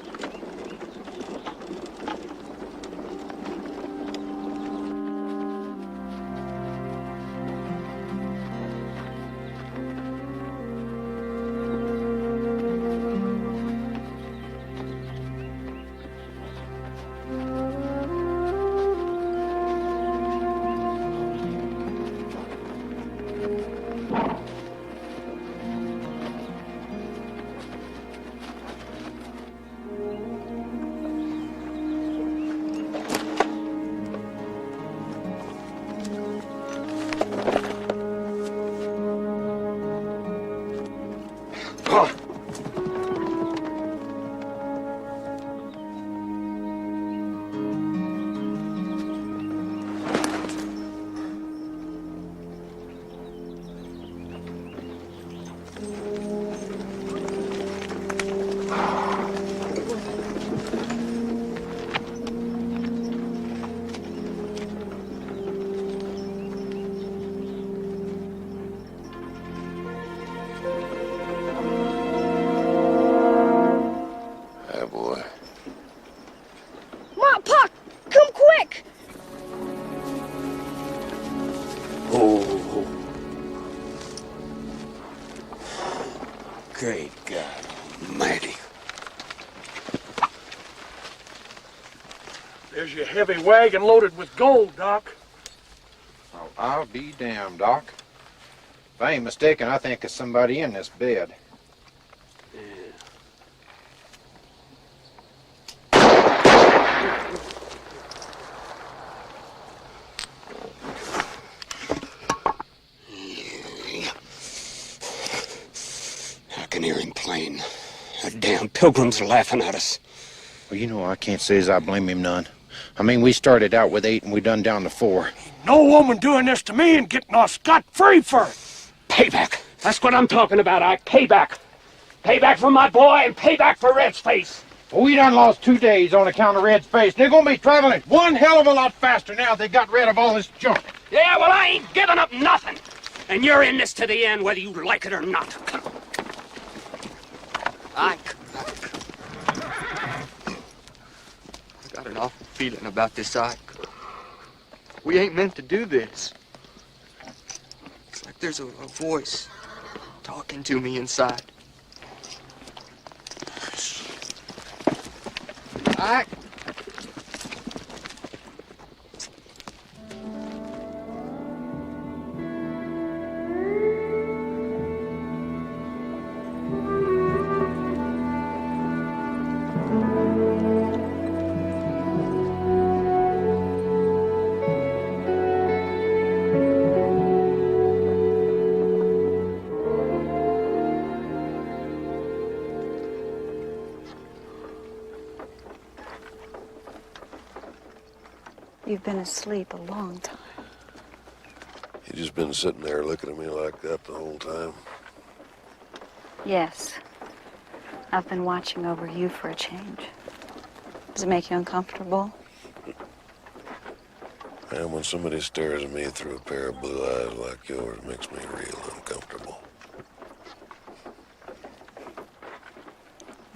Great God Almighty. There's your heavy wagon loaded with gold, Doc. Oh, I'll be damned, Doc. If I ain't mistaken, I think there's somebody in this bed. I can hear him plain. The damn pilgrims are laughing at us. Well, you know, I can't say as I blame him none. I mean, we started out with 8 and we done down to 4. No woman doing this to me and getting off scot-free for it. Payback. That's what I'm talking about, Ike. Payback. Payback for my boy and payback for Red's face. Well, we done lost 2 days on account of Red's face. They're gonna be traveling one hell of a lot faster now they got rid of all this junk. Yeah, well, I ain't giving up nothing. And you're in this to the end, whether you like it or not. Come on. Ike. I got an awful feeling about this, Ike. We ain't meant to do this. It's like there's a voice talking to me inside. Ike. You've been asleep a long time. You just been sitting there looking at me like that the whole time? Yes. I've been watching over you for a change. Does it make you uncomfortable? And when somebody stares at me through a pair of blue eyes like yours, it makes me real uncomfortable.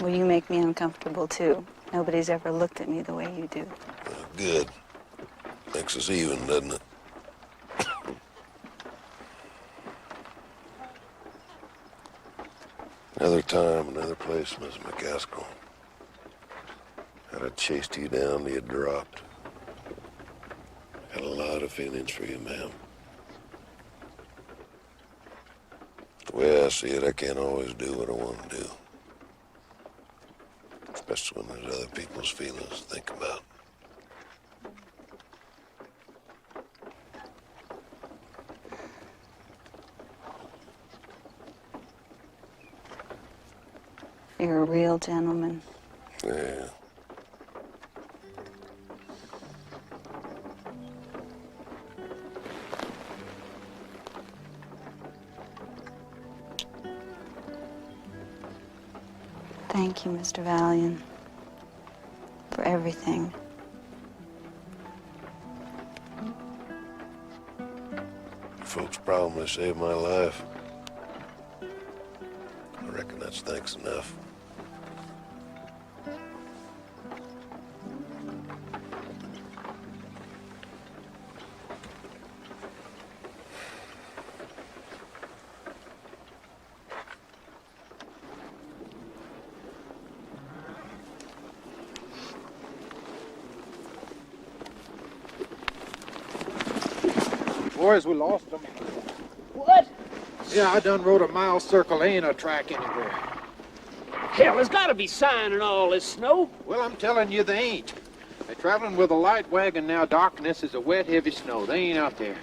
Well, you make me uncomfortable, too. Nobody's ever looked at me the way you do. Good. Makes us even, doesn't it? Another time, another place, Miss McCaskill. I'd have chased you down till you dropped. Had a lot of feelings for you, ma'am. The way I see it, I can't always do what I want to do. Especially when there's other people's feelings to think about. You're a real gentleman. Yeah. Thank you, Mr. Valian, for everything. Folks probably saved my life. I reckon that's thanks enough. Boys, we lost them. What? Yeah, I done rode a mile circle. There ain't a track anywhere. Hell, there's got to be sign in all this snow. Well, I'm telling you, they ain't. They're traveling with a light wagon now, Doc, and this is a wet, heavy snow. They ain't out there.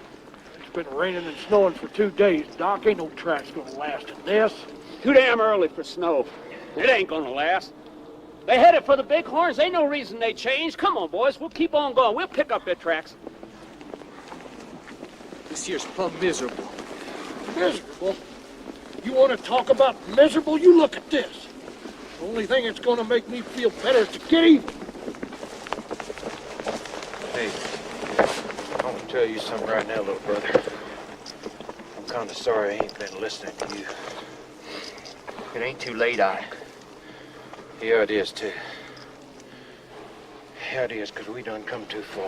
It's been raining and snowing for 2 days, Doc. Ain't no tracks gonna last in this. Too damn early for snow. It ain't gonna last. They headed for the Bighorns. Ain't no reason they changed. Come on, boys. We'll keep on going. We'll pick up their tracks. This year's plumb miserable. Miserable? You want to talk about miserable? You look at this. The only thing that's going to make me feel better is to get even. Hey, I want to tell you something right now, little brother. I'm kind of sorry I ain't been listening to you. It ain't too late, I. Yeah, it is, too. Yeah, it is, because we done come too far.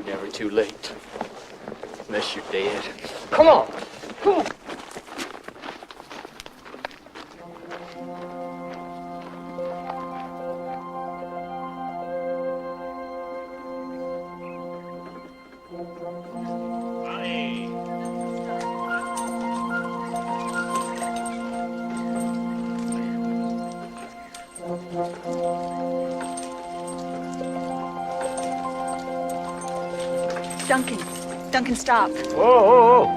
Never too late. Unless you're dead. Come on. Come on. Duncan, stop. Whoa, whoa, whoa.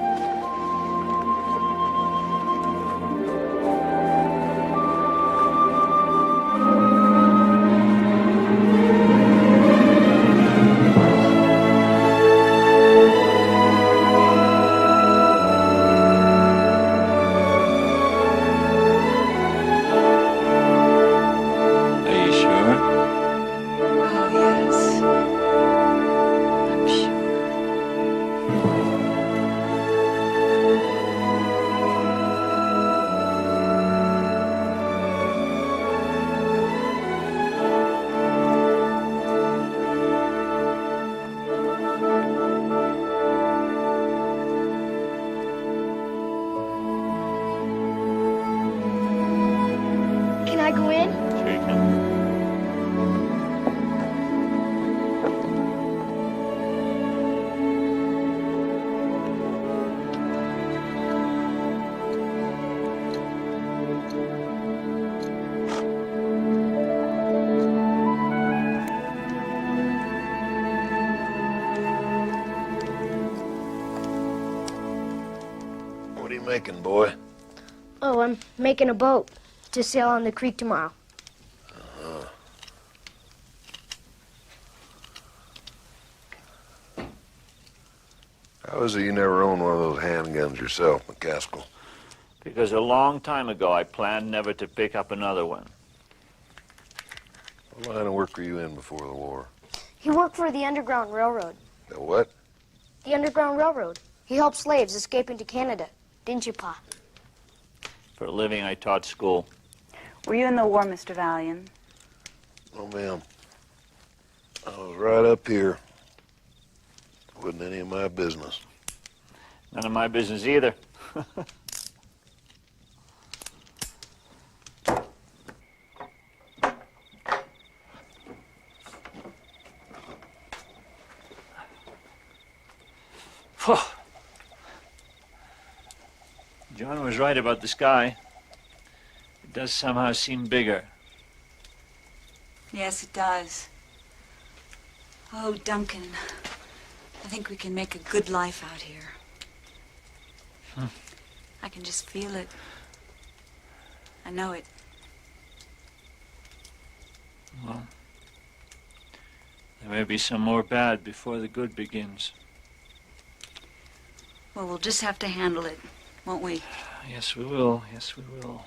Can I go in? Sure you can. What are you making, boy? Oh, I'm making a boat to sail on the creek tomorrow. How is it you never owned one of those handguns yourself, McCaskill? Because a long time ago, I planned never to pick up another one. What line of work were you in before the war? He worked for the Underground Railroad. The what? The Underground Railroad. He helped slaves escape into Canada. Didn't you, Pa? For a living, I taught school. Were you in the war, Mr. Valian? Oh, ma'am. I was right up here. Wasn't any of my business. None of my business either. John was right about the sky. It does somehow seem bigger. Yes, it does. Oh, Duncan, I think we can make a good life out here. I can just feel it. I know it. Well, there may be some more bad before the good begins. Well, we'll just have to handle it, won't we? Yes, we will. Yes, we will.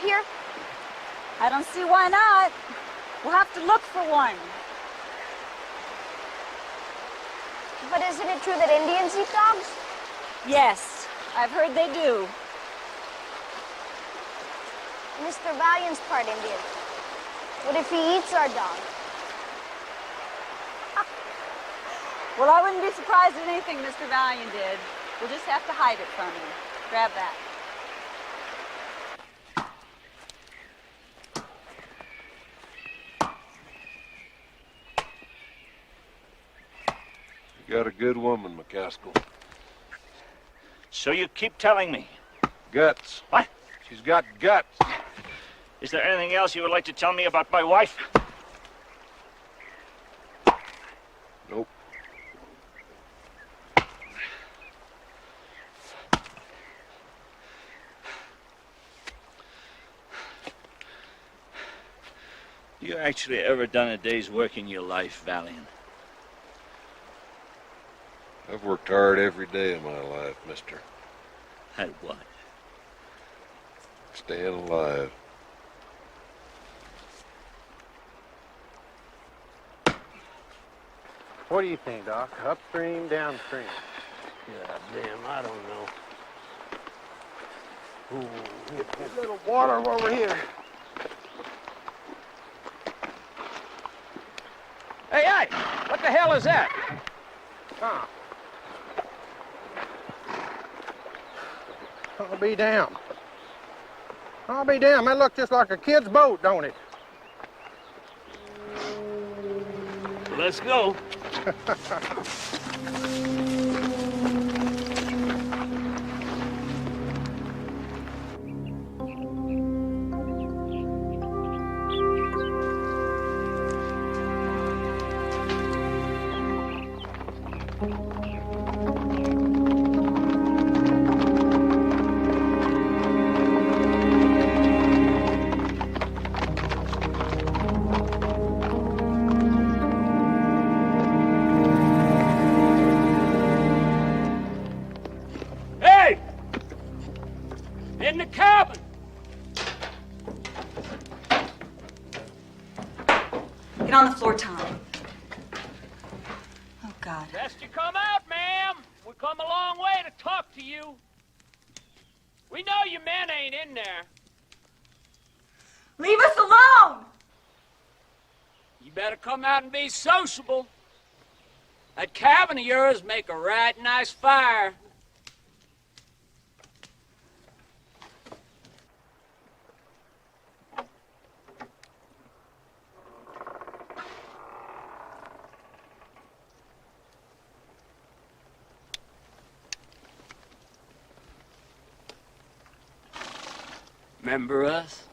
Here? I don't see why not. We'll have to look for one. But isn't it true that Indians eat dogs? Yes, I've heard they do. Mr. Valiant's part Indian. What if he eats our dog? Well, I wouldn't be surprised at anything Mr. Valiant did. We'll just have to hide it from him. Grab that. You got a good woman, McCaskill. So you keep telling me. Guts. What? She's got guts. Is there anything else you would like to tell me about my wife? Nope. You actually ever done a day's work in your life, Valiant? I've worked hard every day of my life, mister. At what? Staying alive. What do you think, Doc? Upstream, downstream? God damn, I don't know. Ooh, get a little water over here. Hey, hey! What the hell is that? Huh. I'll be damned. I'll be damned. That looks just like a kid's boat, don't it? Let's go. In the cabin! Get on the floor, Tom. Oh, God. Best you come out, ma'am. We come a long way to talk to you. We know your men ain't in there. Leave us alone! You better come out and be sociable. That cabin of yours make a right nice fire. Remember us?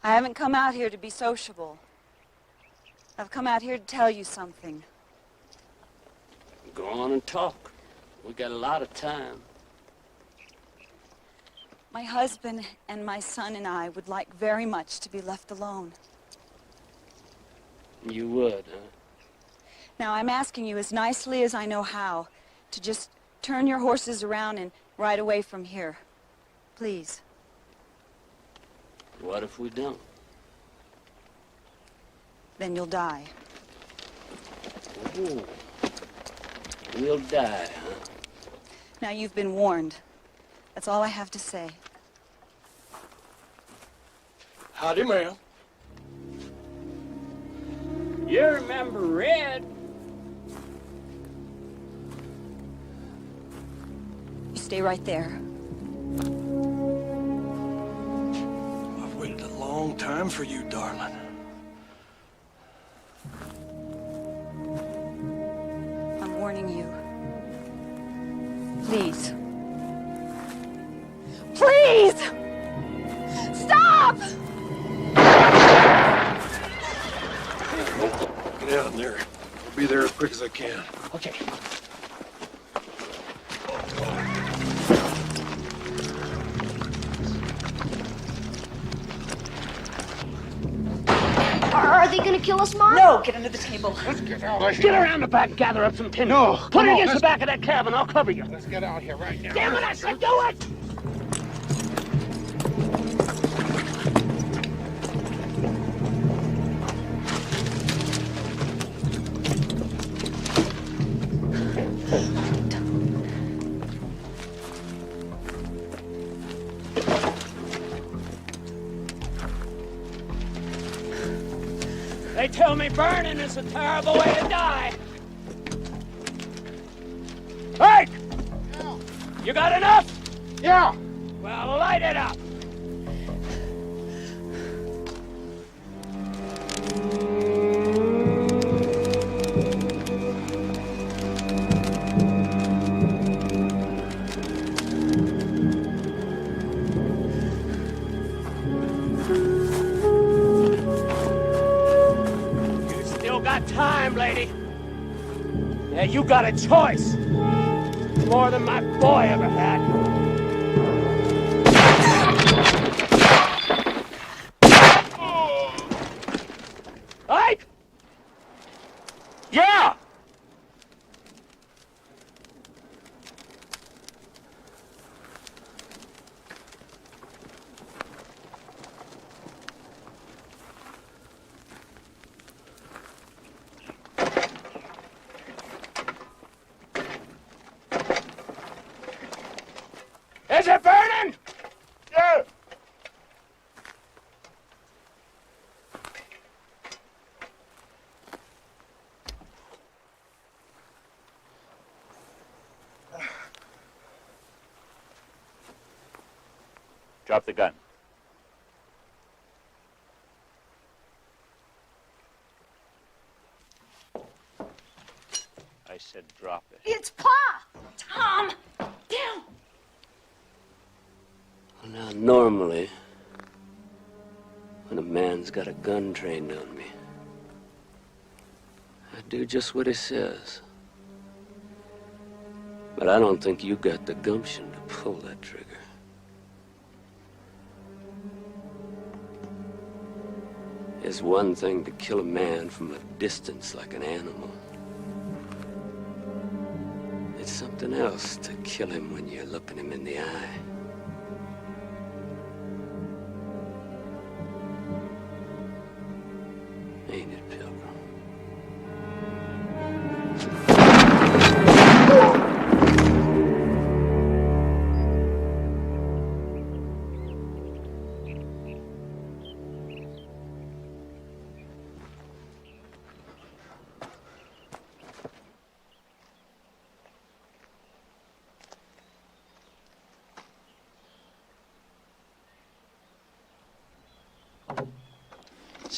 I haven't come out here to be sociable. I've come out here to tell you something. Go on and talk. We got a lot of time. My husband and my son and I would like very much to be left alone. You would, huh? Now, I'm asking you as nicely as I know how to just turn your horses around and ride away from here. Please. What if we don't? Then you'll die. Ooh. We'll die, huh? Now, you've been warned. That's all I have to say. Howdy, ma'am. You remember Red? You stay right there. I've waited a long time for you, darling. I'm warning you. Please. Please! Stop! Get out there. I'll be there as quick as I can. Okay. Are they gonna kill us, Mom? No, get under the table. Let's get out of here. Get around the back, gather up some tinder. No, Put come it on, against the let's- back of that cabin. I'll cover you. Let's get out of here right now. Damn it, I said do it! They tell me burning is a terrible way to die. Hey! Yeah. You got enough? Yeah. Well, light it up. You still got time, lady. Yeah, you got a choice. More than my boy ever had. Ike? Yeah! Is it burning? Yeah. Drop the gun. I said drop it. It's Pa! Tom! Down! Well, now, normally, when a man's got a gun trained on me, I do just what he says. But I don't think you got the gumption to pull that trigger. It's one thing to kill a man from a distance like an animal. It's something else to kill him when you're looking him in the eye. Ain't it, Pilgrim?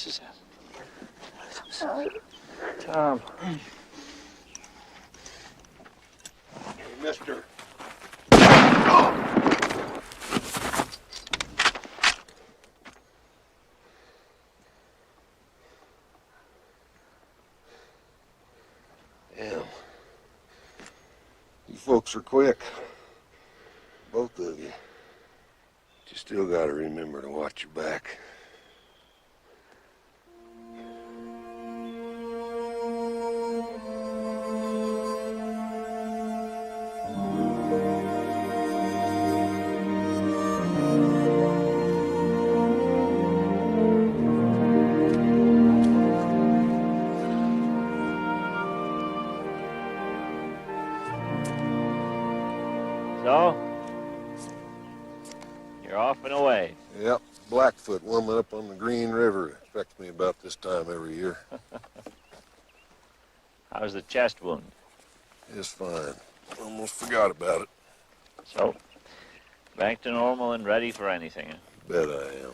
This is it. Tom. Hey, mister. Damn. You folks are quick. Both of you. But you still gotta remember to watch your back. So, you're off and away. Yep, Blackfoot warming up on the Green River. Affects me about this time every year. How's the chest wound? It's fine. Almost forgot about it. So, back to normal and ready for anything. Huh? Bet I am.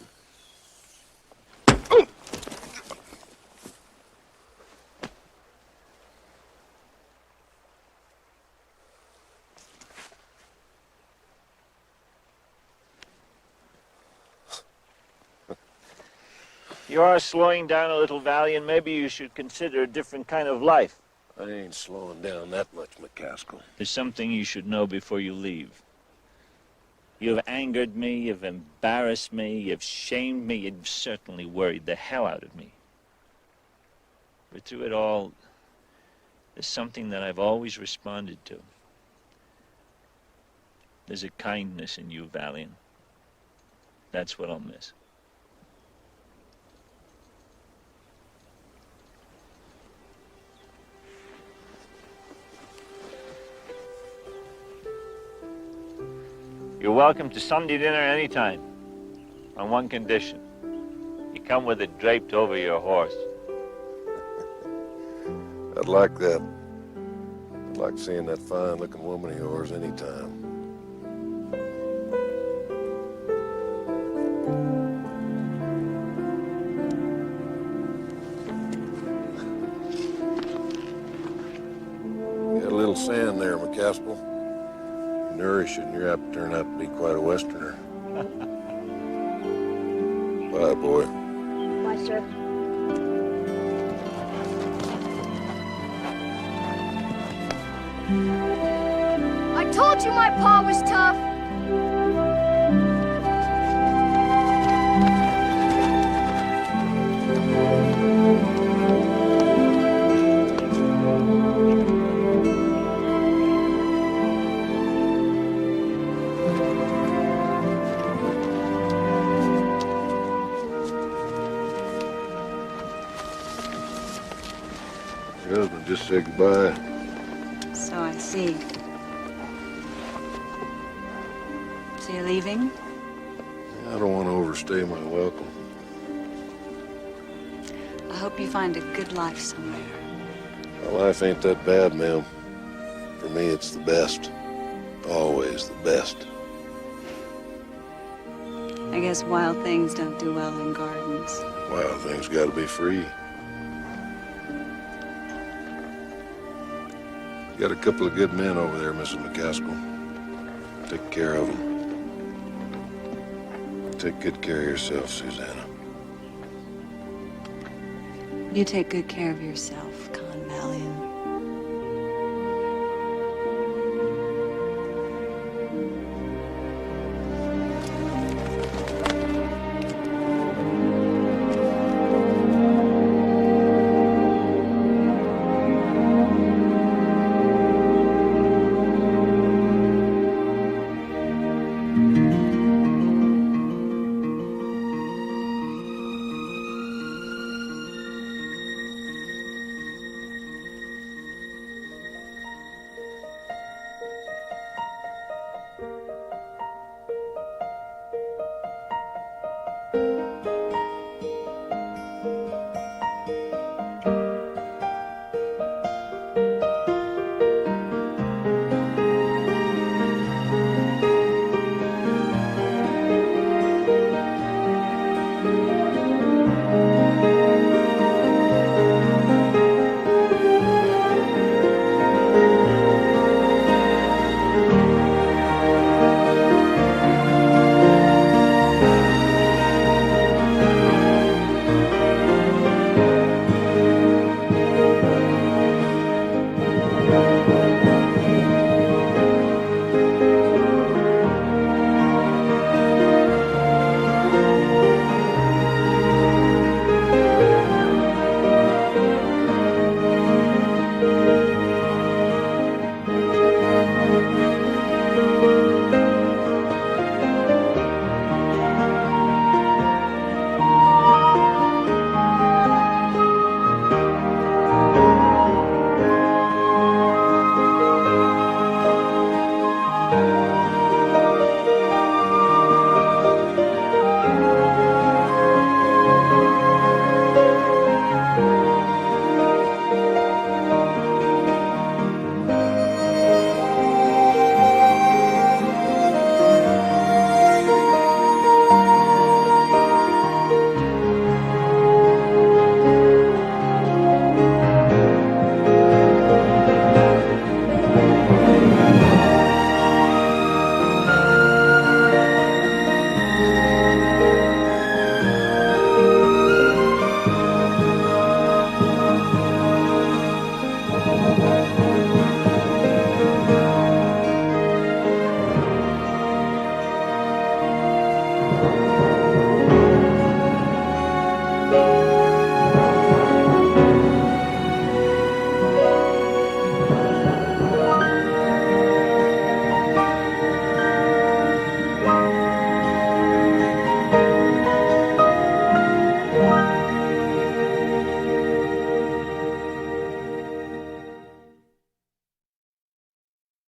You are slowing down a little, Valiant. Maybe you should consider a different kind of life. I ain't slowing down that much, McCaskill. There's something you should know before you leave. You've angered me, you've embarrassed me, you've shamed me, you've certainly worried the hell out of me. But through it all, there's something that I've always responded to. There's a kindness in you, Valiant. That's what I'll miss. You're welcome to Sunday dinner anytime, on one condition. You come with it draped over your horse. I'd like that. I'd like seeing that fine-looking woman of yours anytime. Got a little sand there, McCaskill. Nourish it, and you're apt to turn out to be quite a Westerner. Bye, boy. Bye, sir. I told you my paw was tough. Your husband just said goodbye. So I see. So you're leaving? I don't want to overstay my welcome. I hope you find a good life somewhere. My life ain't that bad, ma'am. For me, it's the best. Always the best. I guess wild things don't do well in gardens. Wild things gotta be free. You got a couple of good men over there, Mrs. McCaskill. Take care of them. Take good care of yourself, Susanna. You take good care of yourself, Con.